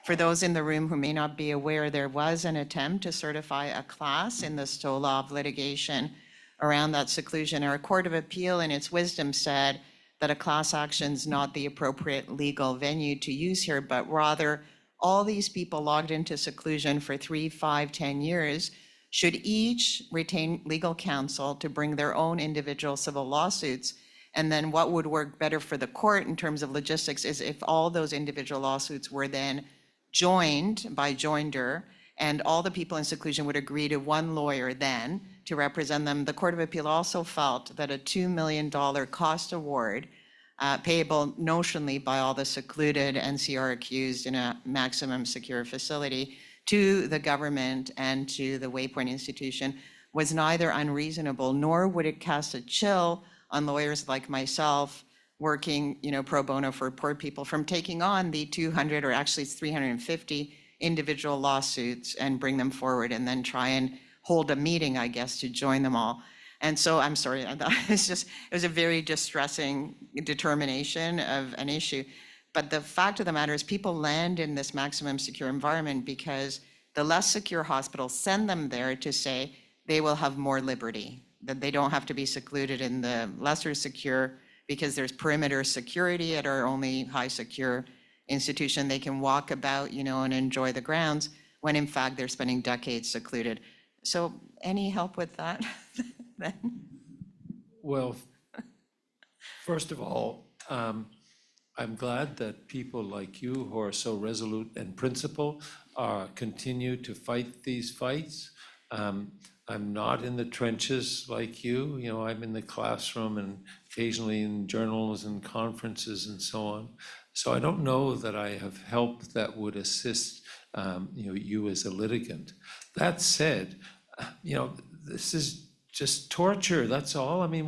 [SPEAKER 8] For those in the room who may not be aware, there was an attempt to certify a class in the Stowe law of litigation around that seclusion. Our Court of Appeal, in its wisdom, said that a class action is not the appropriate legal venue to use here, but rather all these people logged into seclusion for 3, 5, 10 years should each retain legal counsel to bring their own individual civil lawsuits. And then what would work better for the court in terms of logistics is if all those individual lawsuits were then joined by joinder, and all the people in seclusion would agree to one lawyer then to represent them. The Court of Appeal also felt that a $2 million cost award payable notionally by all the secluded NCR accused in a maximum secure facility to the government and to the Waypoint institution was neither unreasonable, nor would it cast a chill on lawyers like myself working, pro bono for poor people from taking on the 200 or actually it's 350 individual lawsuits and bring them forward and then try and hold a meeting, I guess, to join them all. And so I'm sorry, it was a very distressing determination of an issue. But the fact of the matter is people land in this maximum secure environment because the less secure hospitals send them there to say they will have more liberty, that they don't have to be secluded in the lesser secure because there's perimeter security at our only high secure institution. They can walk about, and enjoy the grounds when in fact they're spending decades secluded. So any help with that?
[SPEAKER 3] Well, first of all, I'm glad that people like you who are so resolute and principled continue to fight these fights. I'm not in the trenches like you. I'm in the classroom and occasionally in journals and conferences and so on. So I don't know that I have help that would assist you as a litigant. That said, this is just torture, that's all. I mean,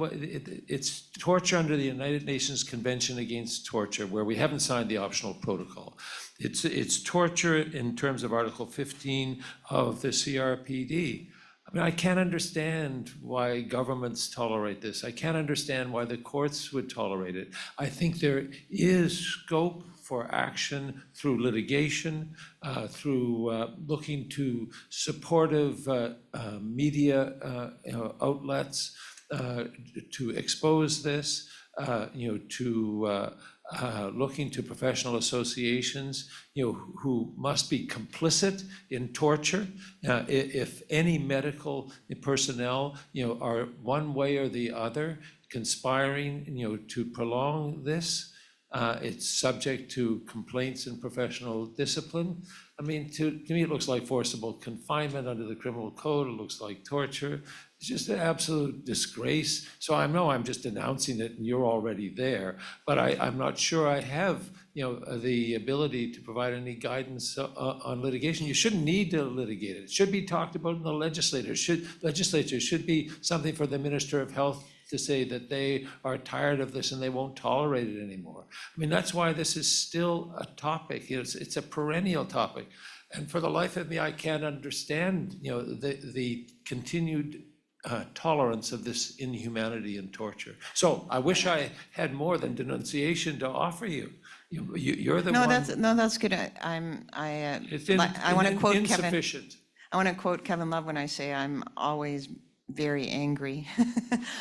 [SPEAKER 3] it's torture under the United Nations Convention Against Torture, where we haven't signed the optional protocol. It's torture in terms of Article 15 of the CRPD. I mean, I can't understand why governments tolerate this. I can't understand why the courts would tolerate it. I think there is scope for action through litigation, through looking to supportive media outlets to expose this, to looking to professional associations, who must be complicit in torture. If any medical personnel, are one way or the other conspiring, to prolong this, it's subject to complaints and professional discipline. I mean, to me, it looks like forcible confinement under the criminal code. It looks like torture. It's just an absolute disgrace. So I know I'm just announcing it and you're already there, but I'm not sure I have, the ability to provide any guidance on litigation. You shouldn't need to litigate it. It should be talked about in the legislature. Legislature should be something for the Minister of Health to say that they are tired of this and they won't tolerate it anymore. I mean, that's why this is still a topic. It's a perennial topic. And for the life of me, I can't understand, the continued tolerance of this inhumanity and torture. So I wish I had more than denunciation to offer you. You're the one.
[SPEAKER 8] That's good. I want to quote
[SPEAKER 3] insufficient.
[SPEAKER 8] Kevin. I want to quote Kevin Love when I say I'm always very angry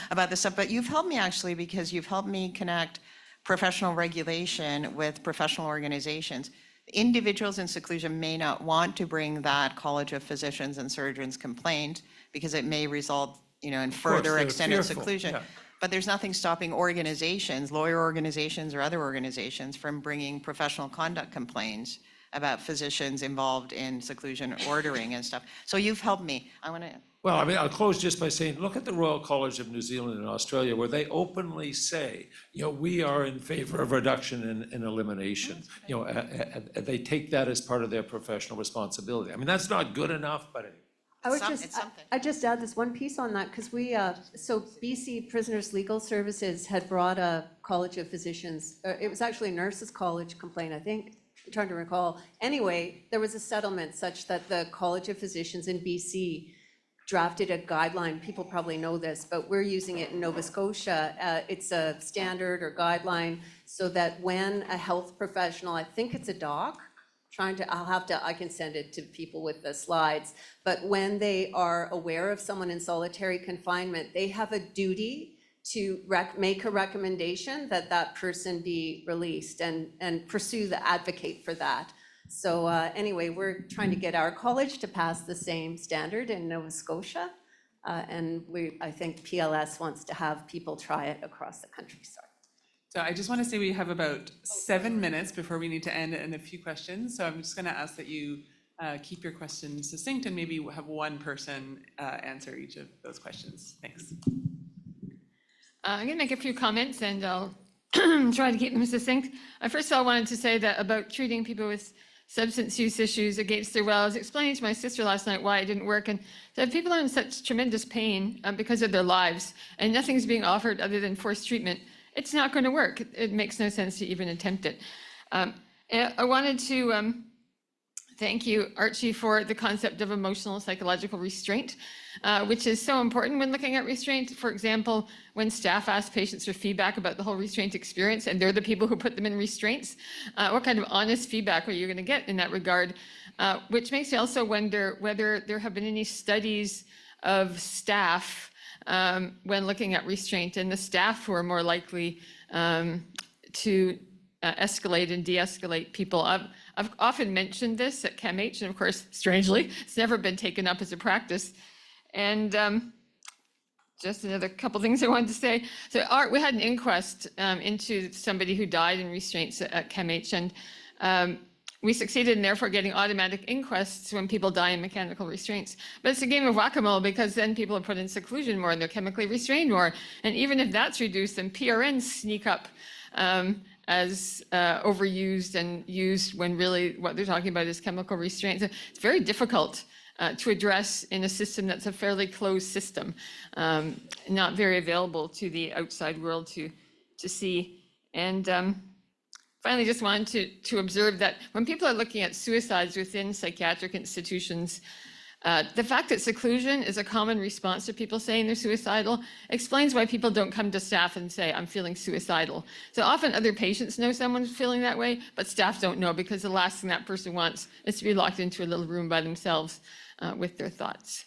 [SPEAKER 8] about this stuff. But you've helped me actually, because you've helped me connect professional regulation with professional organizations. Individuals in seclusion may not want to bring that College of Physicians and Surgeons complaint because it may result, in further extended seclusion. Yeah. But there's nothing stopping organizations, lawyer organizations or other organizations, from bringing professional conduct complaints about physicians involved in seclusion ordering and stuff. So you've helped me.
[SPEAKER 3] Well, I mean, I'll close just by saying, look at the Royal College of New Zealand and Australia, where they openly say, we are in favor of reduction and elimination. They take that as part of their professional responsibility. I mean, that's not good enough, but anyway.
[SPEAKER 8] It's something.
[SPEAKER 5] I just add this one piece on that, because so BC Prisoners Legal Services had brought a College of Physicians, it was actually a nurses' college complaint, I think, I'm trying to recall. Anyway, there was a settlement such that the College of Physicians in BC drafted a guideline, people probably know this, but we're using it in Nova Scotia. It's a standard or guideline so that when a health professional, I think it's a doc, I can send it to people with the slides, but when they are aware of someone in solitary confinement, they have a duty to make a recommendation that that person be released and advocate for that. So anyway, we're trying to get our college to pass the same standard in Nova Scotia. And I think PLS wants to have people try it across the country, sorry.
[SPEAKER 4] So I just want to say we have about 7 minutes before we need to end and a few questions. So I'm just going to ask that you keep your questions succinct and maybe have one person answer each of those questions. Thanks.
[SPEAKER 9] I'm going to make a few comments and I'll try to keep them succinct. First of all, I wanted to say that about treating people with substance use issues against their will. I was explaining to my sister last night why it didn't work, and that people are in such tremendous pain because of their lives, and nothing's being offered other than forced treatment. It's not going to work. It makes no sense to even attempt it. I wanted to thank you, Archie, for the concept of emotional and psychological restraint, which is so important when looking at restraint. For example, when staff ask patients for feedback about the whole restraint experience, and they're the people who put them in restraints, what kind of honest feedback are you going to get in that regard? Which makes me also wonder whether there have been any studies of staff when looking at restraint, and the staff who are more likely to escalate and de-escalate people. I've often mentioned this at CAMH, and of course, strangely, it's never been taken up as a practice. And just another couple things I wanted to say. So we had an inquest into somebody who died in restraints at CAMH, and we succeeded in therefore getting automatic inquests when people die in mechanical restraints. But it's a game of whack-a-mole, because then people are put in seclusion more and they're chemically restrained more. And even if that's reduced, then PRNs sneak up as overused and used when really what they're talking about is chemical restraint. So it's very difficult to address in a system that's a fairly closed system, not very available to the outside world to see. And finally, just wanted to observe that when people are looking at suicides within psychiatric institutions, the fact that seclusion is a common response to people saying they're suicidal explains why people don't come to staff and say, I'm feeling suicidal. So often other patients know someone's feeling that way, but staff don't know, because the last thing that person wants is to be locked into a little room by themselves with their thoughts.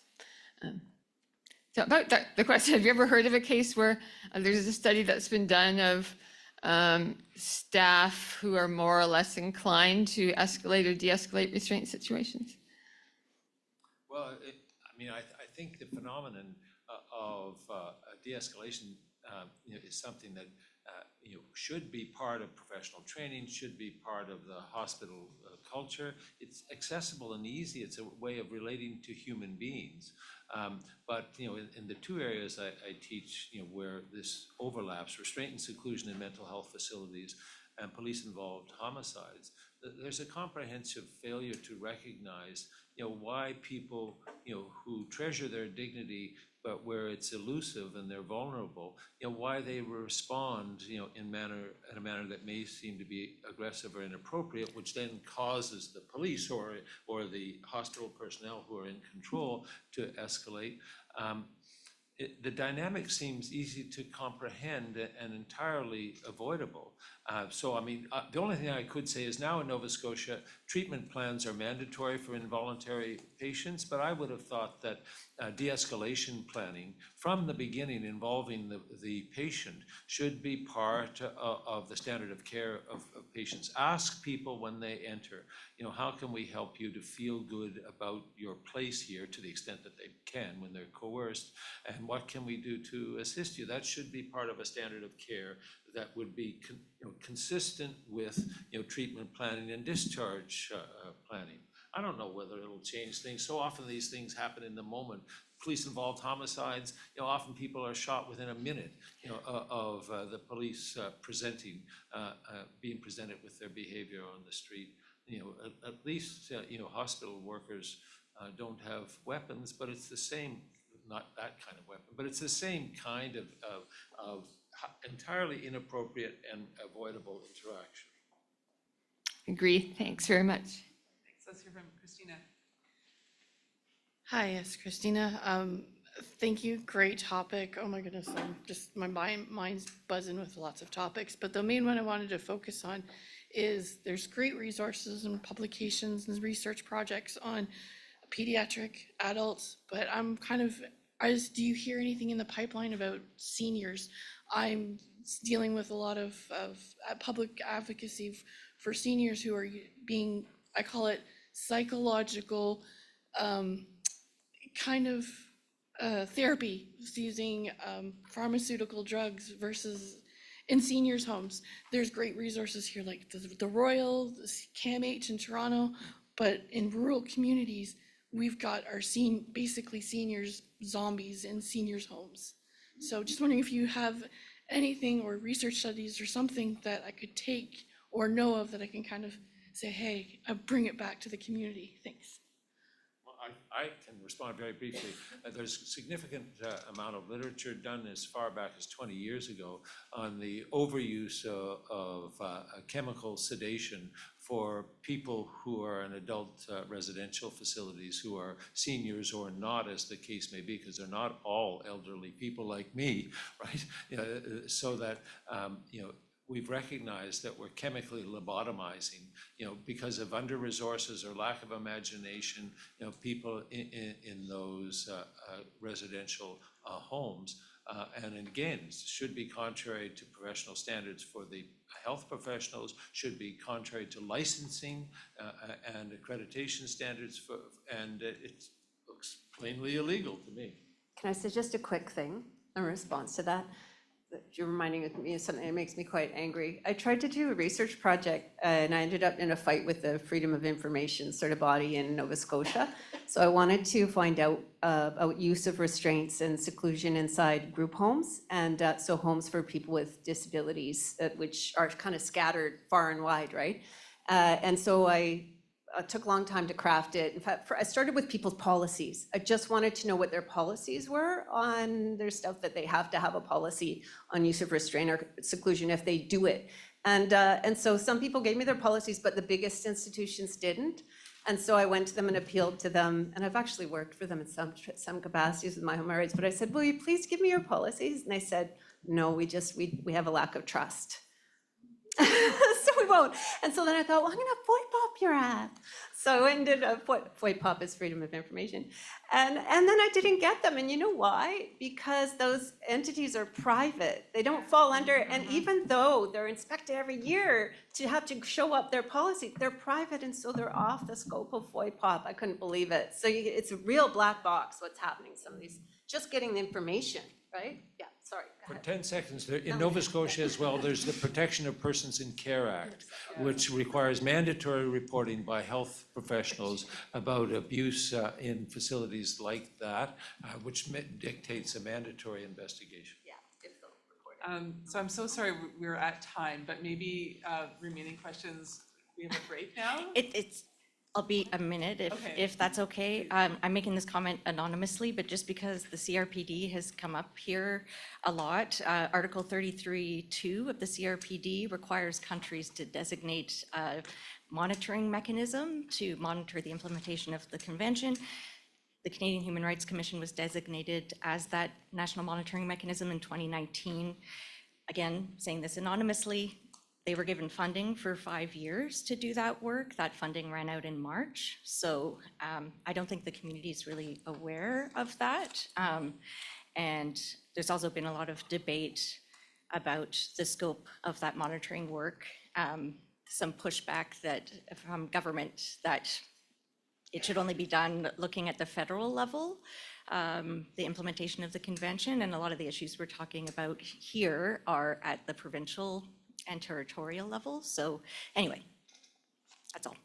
[SPEAKER 9] So about the question, have you ever heard of a case where there's a study that's been done of staff who are more or less inclined to escalate or de-escalate restraint situations?
[SPEAKER 3] Well, I think the phenomenon of de-escalation is something that should be part of professional training, should be part of the hospital culture. It's accessible and easy. It's a way of relating to human beings. But in the two areas I teach, where this overlaps, restraint and seclusion in mental health facilities and police-involved homicides, there's a comprehensive failure to recognize why people who treasure their dignity, but where it's elusive and they're vulnerable, why they respond in a manner that may seem to be aggressive or inappropriate, which then causes the police or the hospital personnel who are in control to escalate. The dynamic seems easy to comprehend and entirely avoidable. The only thing I could say is now in Nova Scotia, treatment plans are mandatory for involuntary patients, but I would have thought that de-escalation planning from the beginning involving the patient should be part of the standard of care of patients. Ask people when they enter, how can we help you to feel good about your place here, to the extent that they can when they're coerced, and what can we do to assist you? That should be part of a standard of care that would be consistent with treatment planning and discharge planning. I don't know whether it'll change things. So often these things happen in the moment. Police-involved homicides, often people are shot within a minute of the police being presented with their behavior on the street. At least hospital workers don't have weapons, but it's the same, not that kind of weapon, but it's the same kind of entirely inappropriate and avoidable interaction.
[SPEAKER 9] Agree. Thanks very much.
[SPEAKER 4] Thanks. Let's hear from Christina.
[SPEAKER 10] Hi, yes, Christina. Thank you. Great topic. Oh my goodness, I'm just, my mind's buzzing with lots of topics. But the main one I wanted to focus on is there's great resources and publications and research projects on pediatric adults, but I'm kind of, do you hear anything in the pipeline about seniors? I'm dealing with a lot of public advocacy for seniors who are being, I call it psychological kind of therapy using pharmaceutical drugs versus in seniors' homes. There's great resources here like the Royal, the CAMH in Toronto, but in rural communities, we've got our basically seniors, zombies in seniors' homes. So just wondering if you have anything or research studies or something that I could take or know of that I can kind of say, hey, bring it back to the community. Thanks.
[SPEAKER 3] Well, I can respond very briefly. There's a significant amount of literature done as far back as 20 years ago on the overuse of chemical sedation for people who are in adult residential facilities, who are seniors or not, as the case may be, because they're not all elderly people like me, right? So that, we've recognized that we're chemically lobotomizing, because of under-resources or lack of imagination, people in those residential homes. And again, should be contrary to professional standards for the health professionals, should be contrary to licensing and accreditation standards, and it looks plainly illegal to me.
[SPEAKER 5] Can I say just a quick thing in response to that? You're reminding me of something that makes me quite angry. I tried to do a research project and I ended up in a fight with the Freedom of Information sort of body in Nova Scotia. So I wanted to find out about use of restraints and seclusion inside group homes, and so homes for people with disabilities, which are kind of scattered far and wide, right? And so I took a long time to craft it. In fact, I started with people's policies. I just wanted to know what their policies were on their stuff, that they have to have a policy on use of restraint or seclusion if they do it. And so some people gave me their policies, but the biggest institutions didn't. And so I went to them and appealed to them, and I've actually worked for them in some capacities with my human rights, but I said, will you please give me your policies? And they said, no, we have a lack of trust. So we won't. And so then I thought, well, I'm going to FOIPOP your app. So I ended up, FOIPOP is Freedom of Information. And then I didn't get them. And you know why? Because those entities are private. They don't fall under, and even though they're inspected every year to have to show up their policy, they're private, and so they're off the scope of FOIPOP. I couldn't believe it. So it's a real black box what's happening. Some of these, just getting the information, right? Yeah, sorry.
[SPEAKER 3] For 10 seconds, in Nova Scotia as well, there's the Protection of Persons in Care Act, which requires mandatory reporting by health professionals about abuse in facilities like that, which dictates a mandatory investigation.
[SPEAKER 4] So I'm so sorry we're at time, but maybe remaining questions, we have a break now?
[SPEAKER 11] I'll be a minute if that's okay. I'm making this comment anonymously, but just because the CRPD has come up here a lot, Article 33(2) of the CRPD requires countries to designate a monitoring mechanism to monitor the implementation of the convention. The Canadian Human Rights Commission was designated as that national monitoring mechanism in 2019. Again, saying this anonymously, they were given funding for 5 years to do that work. That funding ran out in March. So I don't think the community is really aware of that. And there's also been a lot of debate about the scope of that monitoring work. Some pushback from government that it should only be done looking at the federal level, the implementation of the convention, and a lot of the issues we're talking about here are at the provincial and territorial level. So anyway, that's all.